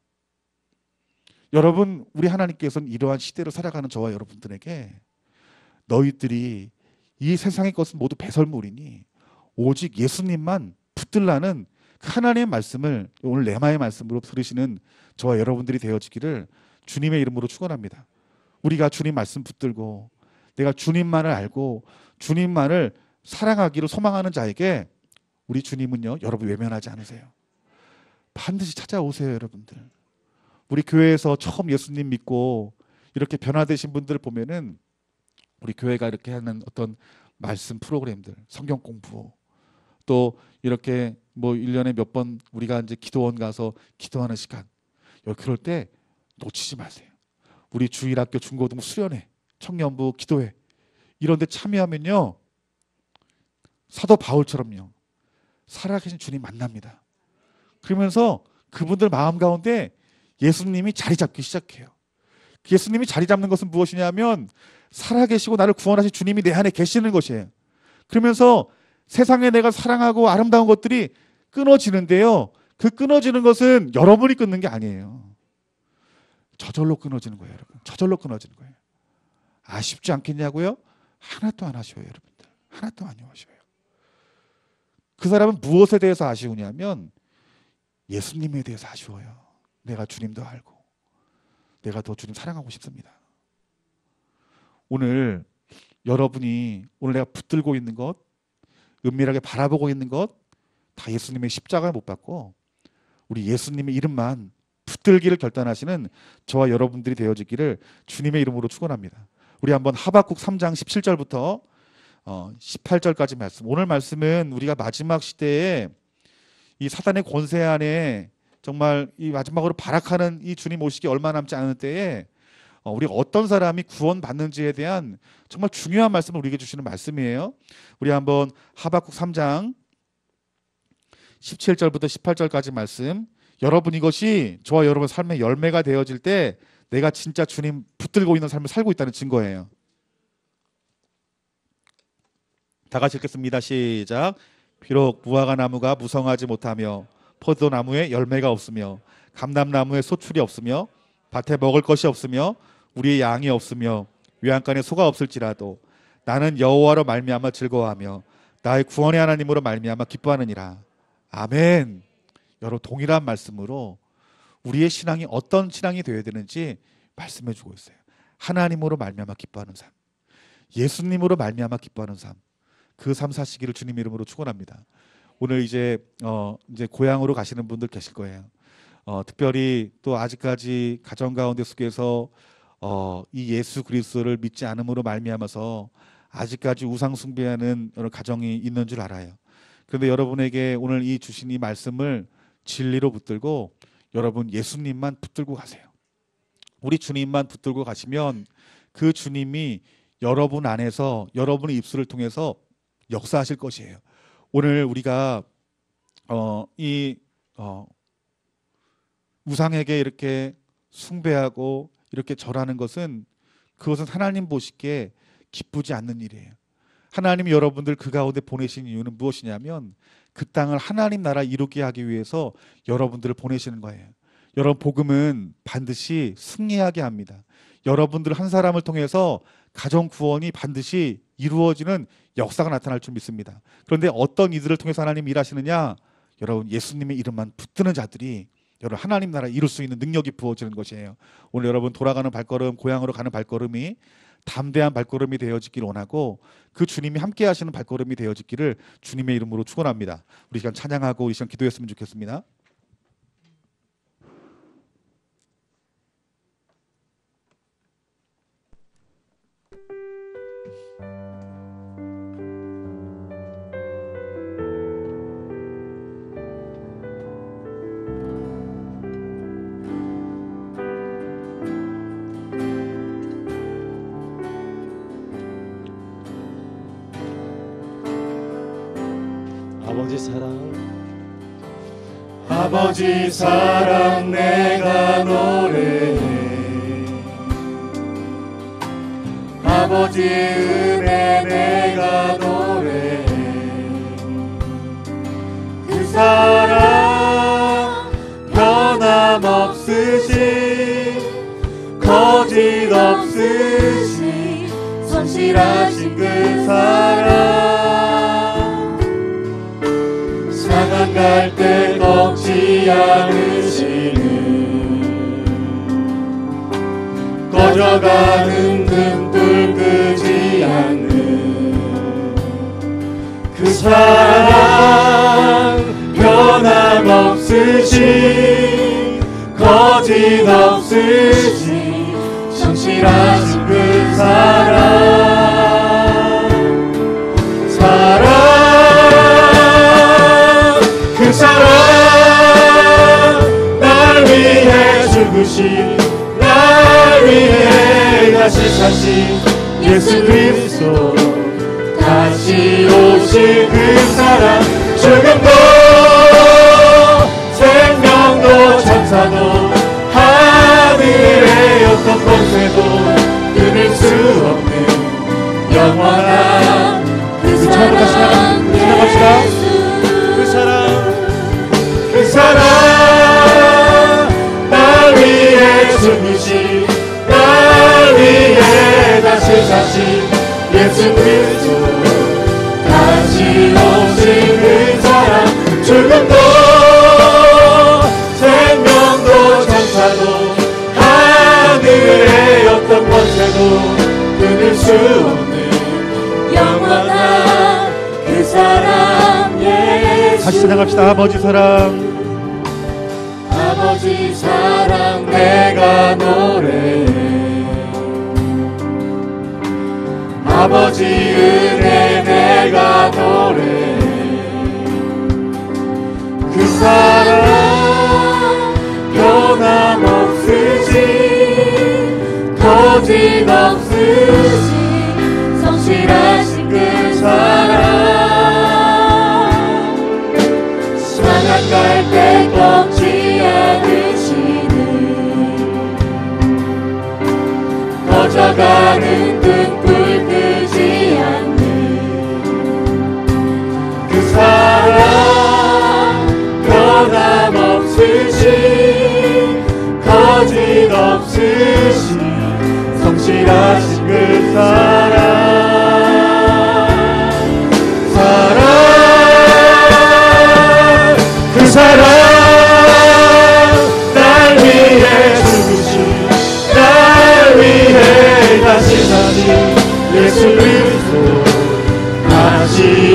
여러분, 우리 하나님께서는 이러한 시대를 살아가는 저와 여러분들에게 너희들이 이 세상의 것은 모두 배설물이니 오직 예수님만 붙들라는 하나님의 말씀을 오늘 레마의 말씀으로 들으시는 저와 여러분들이 되어지기를 주님의 이름으로 축원합니다. 우리가 주님 말씀 붙들고 내가 주님만을 알고 주님만을 사랑하기로 소망하는 자에게 우리 주님은요, 여러분 외면하지 않으세요. 반드시 찾아오세요, 여러분들. 우리 교회에서 처음 예수님 믿고 이렇게 변화되신 분들을 보면은 우리 교회가 이렇게 하는 어떤 말씀 프로그램들, 성경 공부, 또 이렇게 뭐 1년에 몇 번 우리가 이제 기도원 가서 기도하는 시간, 그럴 때 놓치지 마세요. 우리 주일학교 중고등부 수련회, 청년부 기도회 이런 데 참여하면요, 사도 바울처럼요, 살아계신 주님 만납니다. 그러면서 그분들 마음 가운데 예수님이 자리 잡기 시작해요. 예수님이 자리 잡는 것은 무엇이냐면 살아계시고 나를 구원하신 주님이 내 안에 계시는 것이에요. 그러면서 세상에 내가 사랑하고 아름다운 것들이 끊어지는데요, 그 끊어지는 것은 여러분이 끊는 게 아니에요. 저절로 끊어지는 거예요, 여러분. 저절로 끊어지는 거예요. 아쉽지 않겠냐고요? 하나도 안 아쉬워요, 여러분들. 하나도 안 아쉬워요. 그 사람은 무엇에 대해서 아쉬우냐면 예수님에 대해서 아쉬워요. 내가 주님도 알고 내가 더 주님 사랑하고 싶습니다. 오늘 여러분이 오늘 내가 붙들고 있는 것, 은밀하게 바라보고 있는 것, 다 예수님의 십자가를 못 받고 우리 예수님의 이름만 붙들기를 결단하시는 저와 여러분들이 되어지기를 주님의 이름으로 축원합니다. 우리 한번 하박국 3장 17절부터 18절까지 말씀. 오늘 말씀은 우리가 마지막 시대에 이 사단의 권세 안에 정말 이 마지막으로 발악하는 이 주님 오시기 얼마 남지 않은 때에 우리가 어떤 사람이 구원받는지에 대한 정말 중요한 말씀을 우리에게 주시는 말씀이에요. 우리 한번 하박국 3장 17절부터 18절까지 말씀. 여러분, 이것이 저와 여러분 삶의 열매가 되어질 때 내가 진짜 주님 붙들고 있는 삶을 살고 있다는 증거예요. 다 같이 읽겠습니다. 시작. 비록 무화과 나무가 무성하지 못하며 포도나무에 열매가 없으며 감람나무에 소출이 없으며 밭에 먹을 것이 없으며 우리의 양이 없으며 외양간에 소가 없을지라도 나는 여호와로 말미암아 즐거워하며 나의 구원의 하나님으로 말미암아 기뻐하느니라. 아멘. 여러분, 동일한 말씀으로 우리의 신앙이 어떤 신앙이 되어야 되는지 말씀해 주고 있어요. 하나님으로 말미암아 기뻐하는 삶, 예수님으로 말미암아 기뻐하는 삶, 그 삶 사시기를 주님 이름으로 축원합니다. 오늘 이제 고향으로 가시는 분들 계실 거예요. 특별히 또 아직까지 가정 가운데 속에서 이 예수 그리스도를 믿지 않음으로 말미암아서 아직까지 우상 숭배하는 여러 가정이 있는 줄 알아요. 그런데 여러분에게 오늘 이 주신 이 말씀을 진리로 붙들고 여러분 예수님만 붙들고 가세요. 우리 주님만 붙들고 가시면 그 주님이 여러분 안에서 여러분의 입술을 통해서 역사하실 것이에요. 오늘 우리가 우상에게 이렇게 숭배하고 이렇게 절하는 것은 그것은 하나님 보시기에 기쁘지 않는 일이에요. 하나님이 여러분들 그 가운데 보내신 이유는 무엇이냐면 그 땅을 하나님 나라 이루게 하기 위해서 여러분들을 보내시는 거예요. 여러분, 복음은 반드시 승리하게 합니다. 여러분들 한 사람을 통해서 가정 구원이 반드시 이루어지는 역사가 나타날 줄 믿습니다. 그런데 어떤 이들을 통해서 하나님 일하시느냐? 여러분, 예수님의 이름만 붙드는 자들이 여러분 하나님 나라 이룰 수 있는 능력이 부어지는 것이에요. 오늘 여러분 돌아가는 발걸음, 고향으로 가는 발걸음이 담대한 발걸음이 되어지기를 원하고 그 주님이 함께 하시는 발걸음이 되어지기를 주님의 이름으로 축원합니다. 우리 시간 찬양하고 이 시간 기도했으면 좋겠습니다. 아버지 사랑 내가 노래해. 아버지 은혜 내가 노래해. 그 사랑 변함없으신 거짓 없으신 성실하신 그 사랑 상한 갈대 꺾지 않으시는 꺼져가는 등불 끄지 않는 그 사랑 변함없으신 거짓 없으신 성실하신 그 그 사랑 날 위해 죽으신 날 위해 다시 사신 예수 그리스도 다시 오실 그 사랑 죽음도 생명도 천사도 하늘의 어떤 권세도 끊을 수 없는 영원한 그 사랑 지나갑시다. 그 사랑 날 위해 죽으신 날 위해 다시 사신 예수 그리스도 다시 오신 그 사랑 죽음도 생명도 천사도 하늘의 어떤 권세도 끊을 수 없는 영원한 그 사랑 예수. 다시 찬양합시다. 아버지 사랑 아버지 사랑 내가 노래해. 아버지 은혜 내가 노래해. 그 사랑 변함없으신 거짓 없으신 성실하신 그 사랑 상한 갈대 꺾지 않으시는 꺼져가는 등불 끄지 않는 그 사랑 변함없으신 거짓 없으신 성실하신 그 사랑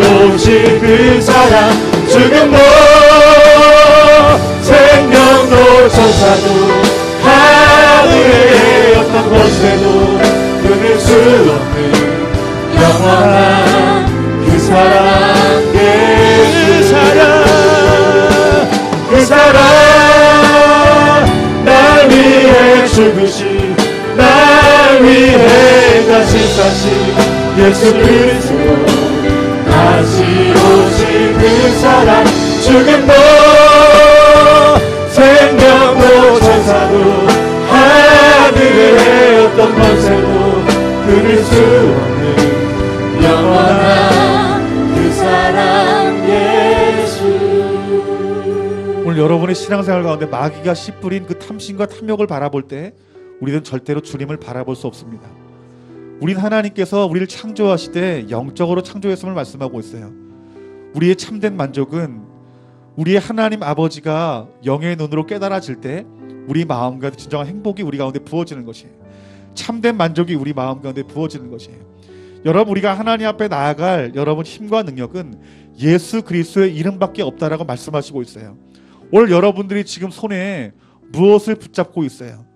오신 그 사랑 죽음도 생명도 천사도 하늘의 어떤 권세도 끊을 수 없는 영원한 그 사랑 그 사랑 날 위해 죽으신 날 위해 다시 사신 예수 그리스도 다시 오신 그 사랑 죽음도 생명도 천사도 하늘의 어떤 권세도 끊을 수 없는 영원한 그 사랑 예수. 오늘 여러분의 신앙생활 가운데 마귀가 씨 뿌린 그 탐심과 탐욕을 바라볼 때 우리는 절대로 주님을 바라볼 수 없습니다. 우린 하나님께서 우리를 창조하시되 영적으로 창조했음을 말씀하고 있어요. 우리의 참된 만족은 우리의 하나님 아버지가 영의 눈으로 깨달아질 때 우리 마음 가운데 진정한 행복이 우리 가운데 부어지는 것이에요. 참된 만족이 우리 마음 가운데 부어지는 것이에요. 여러분, 우리가 하나님 앞에 나아갈 여러분 힘과 능력은 예수 그리스도의 이름밖에 없다라고 말씀하시고 있어요. 오늘 여러분들이 지금 손에 무엇을 붙잡고 있어요?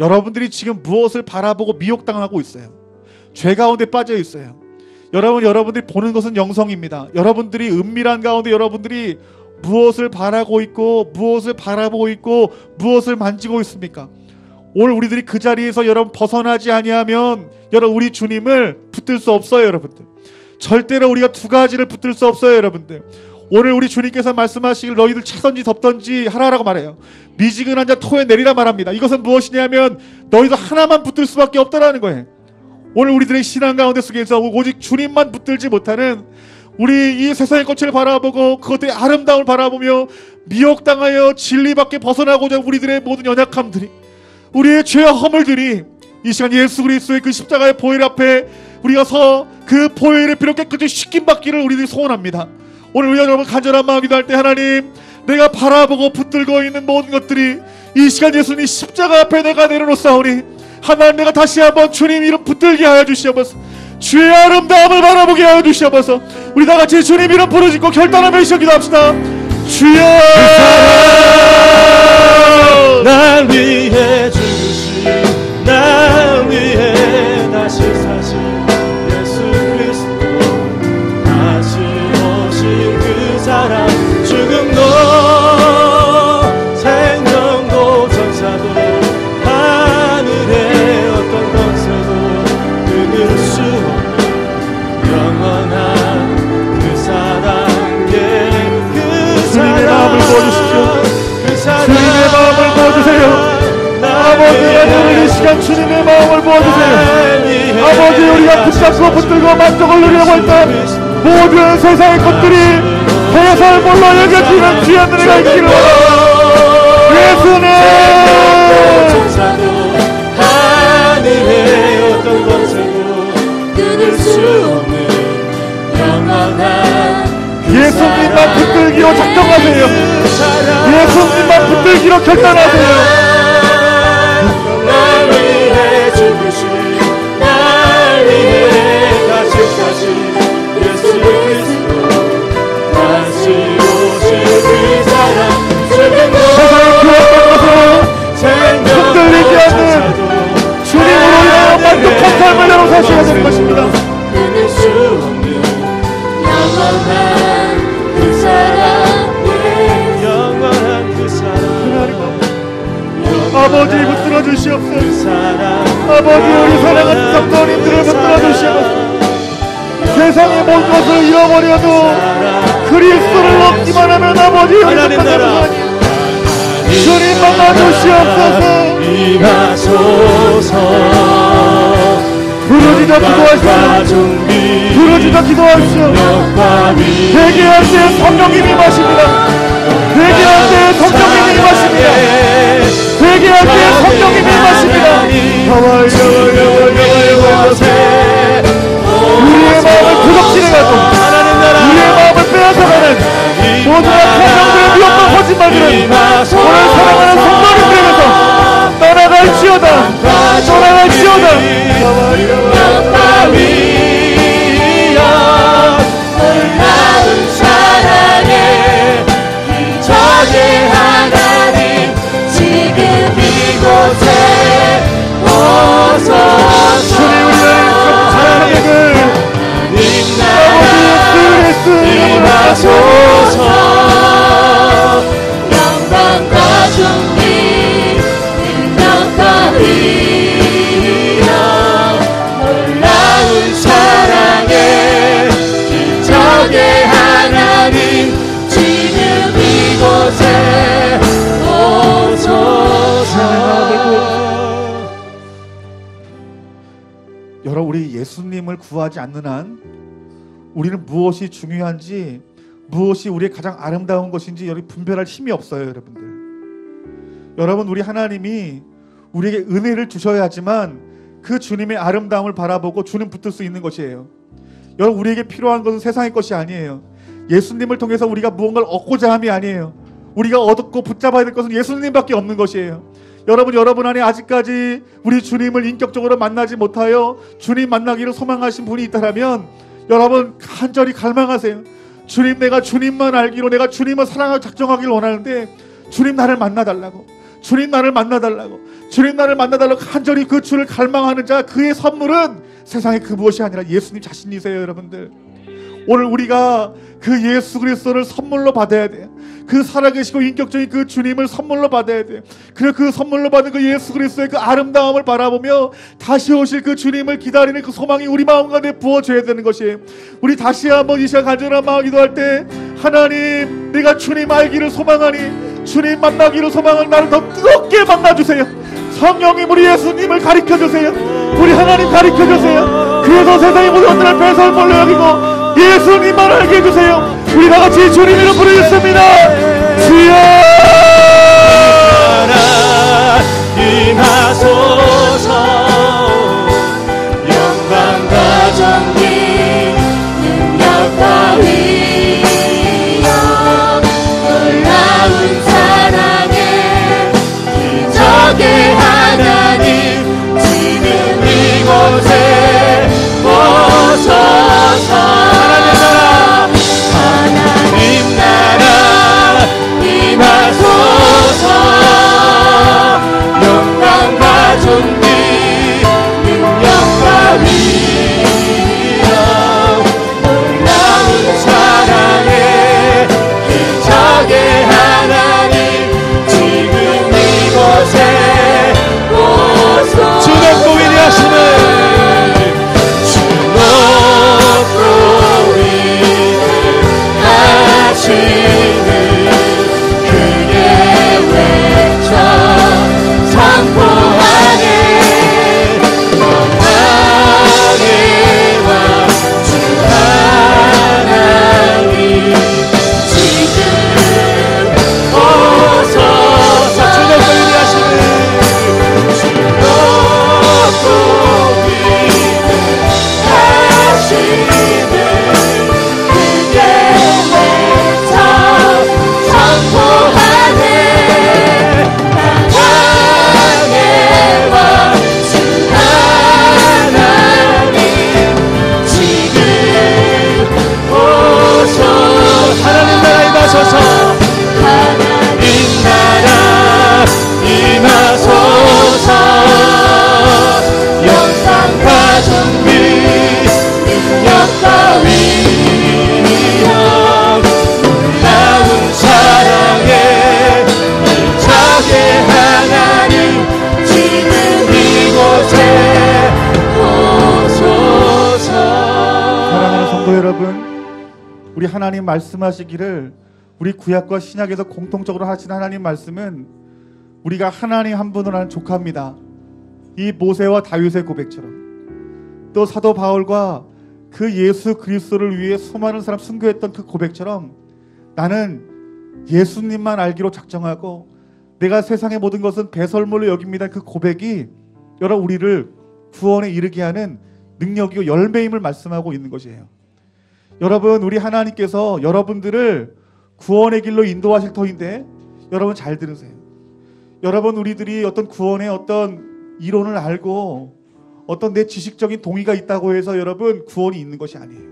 여러분들이 지금 무엇을 바라보고 미혹당하고 있어요? 죄 가운데 빠져 있어요. 여러분들이 보는 것은 영성입니다. 여러분들이 은밀한 가운데 여러분들이 무엇을 바라고 있고 무엇을 바라보고 있고 무엇을 만지고 있습니까? 오늘 우리들이 그 자리에서 여러분 벗어나지 아니하면 여러분 우리 주님을 붙들 수 없어요. 여러분들 절대로 우리가 두 가지를 붙들 수 없어요. 여러분들 오늘 우리 주님께서 말씀하시길 너희들 차든지 덮든지 하라라고 말해요. 미지근한 자 토에 내리라 말합니다. 이것은 무엇이냐면 너희들 하나만 붙들 수밖에 없다라는 거예요. 오늘 우리들의 신앙 가운데 속에서 오직 주님만 붙들지 못하는 우리 이 세상의 꽃을 바라보고 그것들의 아름다움을 바라보며 미혹당하여 진리밖에 벗어나고자 우리들의 모든 연약함들이 우리의 죄와 허물들이 이 시간 예수 그리스도의 그 십자가의 보혈 앞에 우리가 서 그 보혈의 피로 깨끗이 씻김 받기를 우리들이 소원합니다. 오늘 우리가 여러분 간절한 마음 기도할 때 하나님 내가 바라보고 붙들고 있는 모든 것들이 이 시간 예수님 십자가 앞에 내가 내려놓사오니 하나님 내가 다시 한번 주님 이름 붙들게 하여 주시옵소서. 주의 아름다움을 바라보게 하여 주시옵소서. 우리 다같이 주님 이름 부르짖고 결단하며 시작 기도합시다. 주여 날 위해 죽으신 날 위해 다시 사신 예수 그리스도 다시 오신 그 사랑 죽음도 생명도 천사도 하늘의 어떤 권세도 끊을 수 없는 영원한 그 사랑의 그 주님의 마음을 부어주십시오. 그 사랑 주님의 마음을 부어주세요. 아버지 오늘 이 시간 주님의 마음을 부어주세요. 아버지 우리가 붙잡고 붙들고 만족을 누리려고 했던 모든 세상의 것들이 해설물로 여겨지는 귀한 은혜가 있기를 예수님 하늘의 어떤 권세도 끊을 수 없는 영원한 예수님만 붙들기로 작정하세요. 예수님만 붙들기로 결단하세요. 날 위해 죽으신 날 위해 다시 사신 예수 그리스도 다시 오실 그 사랑 죽음도 세상의 구원받는 것을 흔들리지 않는 주님으로 인하여 만족한 삶을 여러분 사셔야 되는 것입니다. 끊을 수 없는 영원한 그 사랑의 영원한 그 사랑 아버지 붙들어 주시옵소서. 그 사랑 아버지 우리 사랑하는 성도님들을 붙들어 주시옵소서. 세상의 모든 것을 잃어버려도 그리스도를 얻기만 하면 아버지 하나님 나라 주님 만나주시옵소서. 임하소서 부르짖어 기도하시오. 부르짖어 기도하시오. 회개할 때 성령님이 마십니다. 회개할 때 성령님이 마십니다. 회개할 때 성령님이 마십니다. 우리의 마음을 구석질해가지고 우리의 마음을 빼앗아가는 모든 성령들의 위험한 거짓말들은 오늘 사랑하는 성도님들에게서 떠나갈지어다. 떠나갈지어다. 영광 위여 임하소서. 영광과 존귀 능력과 위엄 놀라운 사랑에 기적의 하나님 지금 이곳에 오소서. 여러분, 우리 예수님을 구하지 않는 한 우리는 무엇이 중요한지, 무엇이 우리의 가장 아름다운 것인지 여러분 분별할 힘이 없어요. 여러분, 우리 하나님이 우리에게 은혜를 주셔야 하지만 그 주님의 아름다움을 바라보고 주님 붙을 수 있는 것이에요. 여러분, 우리에게 필요한 것은 세상의 것이 아니에요. 예수님을 통해서 우리가 무언가를 얻고자 함이 아니에요. 우리가 얻고 붙잡아야 될 것은 예수님밖에 없는 것이에요. 여러분 안에 아직까지 우리 주님을 인격적으로 만나지 못하여 주님 만나기를 소망하신 분이 있다면 여러분 간절히 갈망하세요. 주님, 내가 주님만 알기로, 내가 주님을 사랑하고 작정하기를 원하는데 주님 나를 만나달라고, 주님 나를 만나달라고, 주님 나를 만나달라고 간절히 그 주를 갈망하는 자, 그의 선물은 세상에 그 무엇이 아니라 예수님 자신이세요. 여러분들, 오늘 우리가 그 예수 그리스도를 선물로 받아야 돼요. 그 살아계시고 인격적인 그 주님을 선물로 받아야 돼요. 그리고 그 선물로 받은 그 예수 그리스도의 그 아름다움을 바라보며 다시 오실 그 주님을 기다리는 그 소망이 우리 마음 가운데 부어져야 되는 것이에요. 우리 다시 한번 이 시간 간절한 마음 기도할 때, 하나님, 내가 주님 알기를 소망하니, 주님 만나기를 소망하니 나를 더 뜨겁게 만나주세요. 성령님, 우리 예수님을 가르쳐주세요. 우리 하나님 가르쳐주세요. 그래서 세상의 모든 것들을 배설물로 여기고 예수님만 알게 해주세요. 우리 다같이 주님 이름 부르겠습니다. 주여 임하소서. 영광과 존귀 능력과 위엄 놀라운 사랑에 기적의 하나님 지금 이곳에 오소서. 하나님 나라 임하소서. 영광과 존귀 능력과 위엄 놀라운 사랑에 기적의 하나님 지금 이곳에 오소서. 주 높고 위대하시는 우리 하나님 말씀하시기를, 우리 구약과 신약에서 공통적으로 하신 하나님 말씀은 우리가 하나님 한 분을 하는 족합니다. 이 모세와 다윗의 고백처럼, 또 사도 바울과 그 예수 그리스도를 위해 수많은 사람 순교했던 그 고백처럼, 나는 예수님만 알기로 작정하고 내가 세상의 모든 것은 배설물로 여깁니다. 그 고백이 여러분 우리를 구원에 이르게 하는 능력이고 열매임을 말씀하고 있는 것이에요. 여러분, 우리 하나님께서 여러분들을 구원의 길로 인도하실 터인데 여러분 잘 들으세요. 여러분, 우리들이 어떤 구원의 어떤 이론을 알고 어떤 내 지식적인 동의가 있다고 해서 여러분 구원이 있는 것이 아니에요.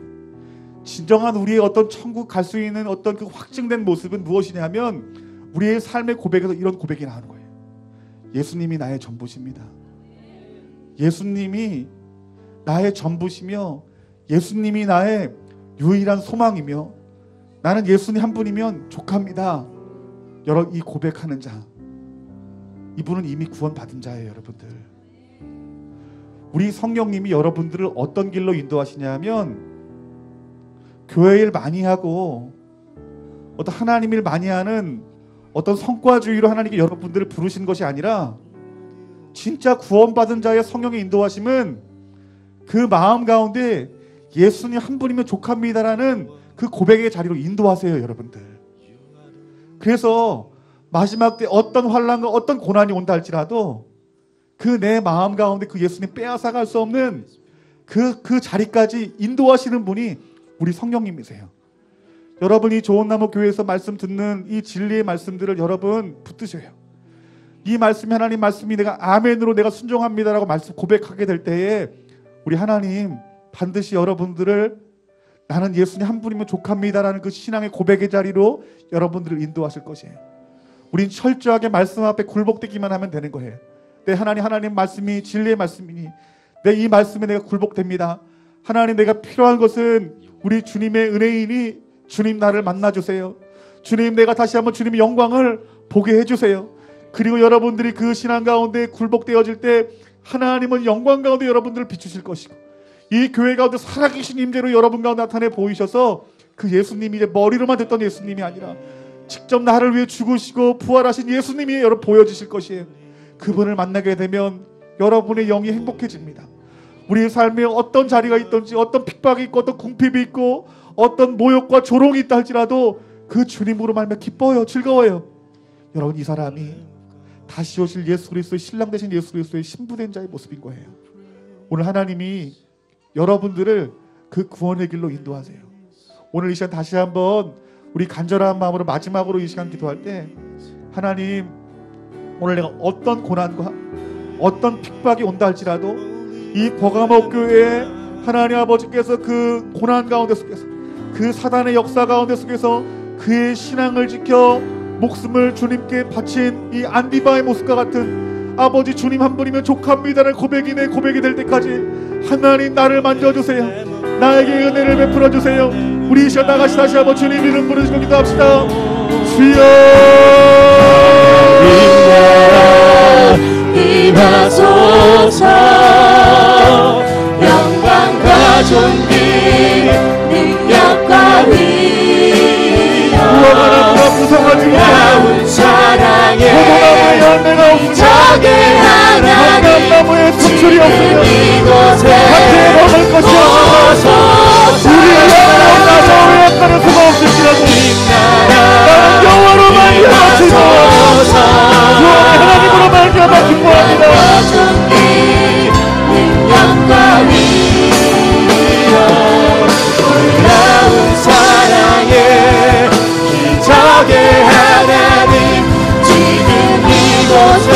진정한 우리의 어떤 천국 갈 수 있는 어떤 그 확증된 모습은 무엇이냐면 우리의 삶의 고백에서 이런 고백이 나오는 거예요. 예수님이 나의 전부십니다. 예수님이 나의 전부시며 예수님이 나의 유일한 소망이며 나는 예수님 한 분이면 족합니다. 이 고백하는 자, 이분은 이미 구원받은 자예요. 여러분들, 우리 성령님이 여러분들을 어떤 길로 인도하시냐면 교회 일 많이 하고 어떤 하나님 일 많이 하는 어떤 성과주의로 하나님께 여러분들을 부르신 것이 아니라 진짜 구원받은 자의 성령의 인도하심은 그 마음 가운데 예수님 한 분이면 족합니다라는 그 고백의 자리로 인도하세요. 여러분들, 그래서 마지막 때 어떤 환난과 어떤 고난이 온다 할지라도 그 내 마음 가운데 그 예수님 빼앗아갈 수 없는 그 자리까지 인도하시는 분이 우리 성령님이세요. 여러분이 좋은 나무 교회에서 말씀 듣는 이 진리의 말씀들을 여러분 붙드셔요. 이 말씀이 하나님 말씀이 내가 아멘으로 내가 순종합니다라고 말씀 고백하게 될 때에 우리 하나님 반드시 여러분들을 나는 예수님 한 분이면 족합니다라는 그 신앙의 고백의 자리로 여러분들을 인도하실 것이에요. 우린 철저하게 말씀 앞에 굴복되기만 하면 되는 거예요. 내 하나님 말씀이 진리의 말씀이니 내 이 말씀에 내가 굴복됩니다. 하나님, 내가 필요한 것은 우리 주님의 은혜이니 주님 나를 만나주세요. 주님, 내가 다시 한번 주님의 영광을 보게 해주세요. 그리고 여러분들이 그 신앙 가운데 굴복되어질 때 하나님은 영광 가운데 여러분들을 비추실 것이고 이 교회 가운데 살아계신 임재로 여러분 가운데 나타내 보이셔서 그 예수님이 이제 머리로만 듣던 예수님이 아니라 직접 나를 위해 죽으시고 부활하신 예수님이 여러분 보여주실 것이에요. 그분을 만나게 되면 여러분의 영이 행복해집니다. 우리의 삶에 어떤 자리가 있든지 어떤 핍박이 있고 어떤 궁핍이 있고 어떤 모욕과 조롱이 있다 할지라도 그 주님으로 말면 기뻐요. 즐거워요. 여러분, 이 사람이 다시 오실 예수 그리스도의 신랑 되신 예수 그리스도의 신부된 자의 모습인 거예요. 오늘 하나님이 여러분들을 그 구원의 길로 인도하세요. 오늘 이 시간 다시 한번 우리 간절한 마음으로 마지막으로 이 시간 기도할 때 하나님, 오늘 내가 어떤 고난과 어떤 핍박이 온다 할지라도 이 버가모 교회에 하나님 아버지께서 그 고난 가운데 속에서 그 사단의 역사 가운데 속에서 그의 신앙을 지켜 목숨을 주님께 바친 이 안디바의 모습과 같은 아버지 주님 한 분이면 족합니다라는 고백이 내 고백이 될 때까지 하나님 나를 만져주세요. 나에게 은혜를 베풀어 주세요. 우리 이 시간 다같이 다시 한번 주님 이름 부르시고 기도합시다. 주여 임하소서. 영광과 존귀 능력과 위엄 놀라운 사랑에 기적의 하나님 지금 이곳에 오소서. 우리의 영광 나서 약간의 수가 없을지라도 나는 영원로만 기도하시소. 구원의 하나님으로 말미암아 기뻐합니다. 능력과 위엄 놀라운 사랑에 기적의 하나님 지금 이곳에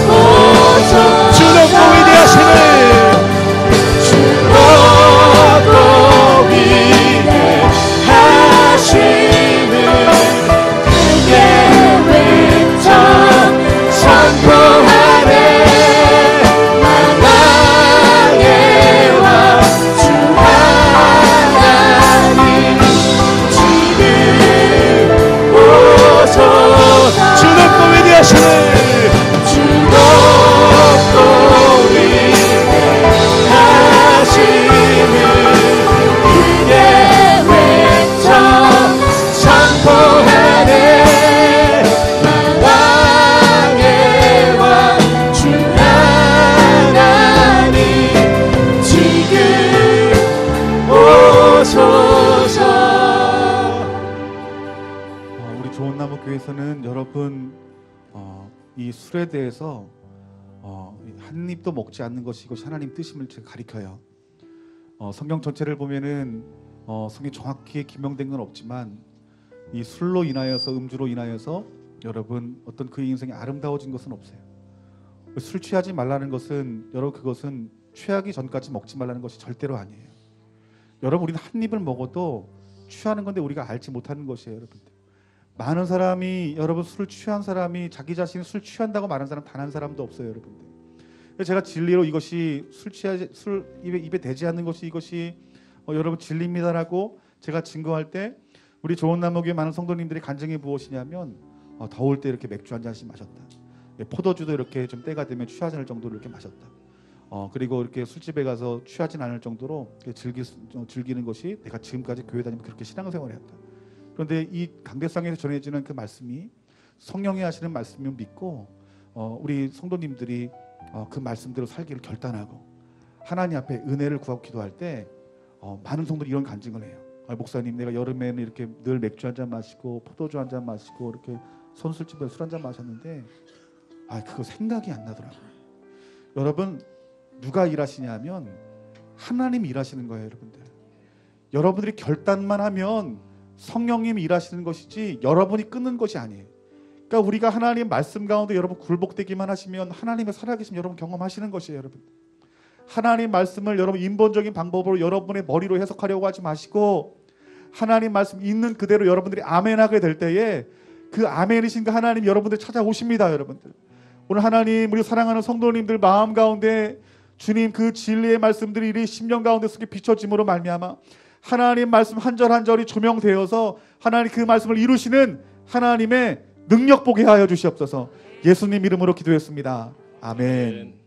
오소서. 주 높고 위대하시네. 주 높고 위대하심을 크게 외쳐 선포하네. 만왕의 왕 주 하나님 지금 오소서. 주 높고 위대하시네. 주 높고 위대하심을 크게 외쳐 선포하네. 만왕의 왕 주 하나님 지금 오소서. 우리 좋은 나무 교회에서는 여러분 이 술에 대해서 한 입도 먹지 않는 것이 이것이 하나님 뜻임을 제가 가리켜요. 성경 전체를 보면은 성경 정확히 기명된 건 없지만 이 술로 인하여서 음주로 인하여서 여러분 어떤 그의 인생이 아름다워진 것은 없어요. 술 취하지 말라는 것은 여러분 그것은 취하기 전까지 먹지 말라는 것이 절대로 아니에요. 여러분 우리는 한 입을 먹어도 취하는 건데 우리가 알지 못하는 것이에요. 여러분들 많은 사람이 여러분 술 취한 사람이 자기 자신이 술 취한다고 말하는 사람 단 한 사람도 없어요. 여러분들 제가 진리로 이것이 술 입에 대지 않는 것이 이것이 여러분 진리입니다라고 제가 증거할 때 우리 좋은 나무교회 많은 성도님들이 간증이 무엇이냐면 더울 때 이렇게 맥주 한 잔씩 마셨다. 포도주도 이렇게 좀 때가 되면 취하지 않을 정도로 이렇게 마셨다. 그리고 이렇게 술집에 가서 취하진 않을 정도로 즐기는 것이 내가 지금까지 교회 다니면 그렇게 신앙생활을 했다. 그런데 이 강대상에서 전해지는 그 말씀이 성령이 하시는 말씀을 믿고 우리 성도님들이 그 말씀대로 살기를 결단하고 하나님 앞에 은혜를 구하고 기도할 때 많은 성도들이 이런 간증을 해요. 목사님, 내가 여름에는 이렇게 늘 맥주 한 잔 마시고 포도주 한 잔 마시고 이렇게 선술집에 술 한 잔 마셨는데 그거 생각이 안 나더라고요. 여러분, 누가 일하시냐면 하나님이 일하시는 거예요. 여러분들이 결단만 하면 성령님이 일하시는 것이지 여러분이 끊는 것이 아니에요. 그러니까 우리가 하나님 말씀 가운데 여러분 굴복되기만 하시면 하나님의 살아계심 여러분 경험하시는 것이에요. 여러분, 하나님 말씀을 여러분 인본적인 방법으로 여러분의 머리로 해석하려고 하지 마시고 하나님 말씀 있는 그대로 여러분들이 아멘하게 될 때에 그 아멘이신 그 하나님 여러분들 찾아오십니다. 여러분들, 오늘 하나님 우리 사랑하는 성도님들 마음 가운데 주님 그 진리의 말씀들이 이 심령 가운데 속에 비춰짐으로 말미암아 하나님 말씀 한 절 한 절이 조명되어서 하나님 그 말씀을 이루시는 하나님의 능력 보게 하여 주시옵소서. 예수님 이름으로 기도했습니다. 아멘.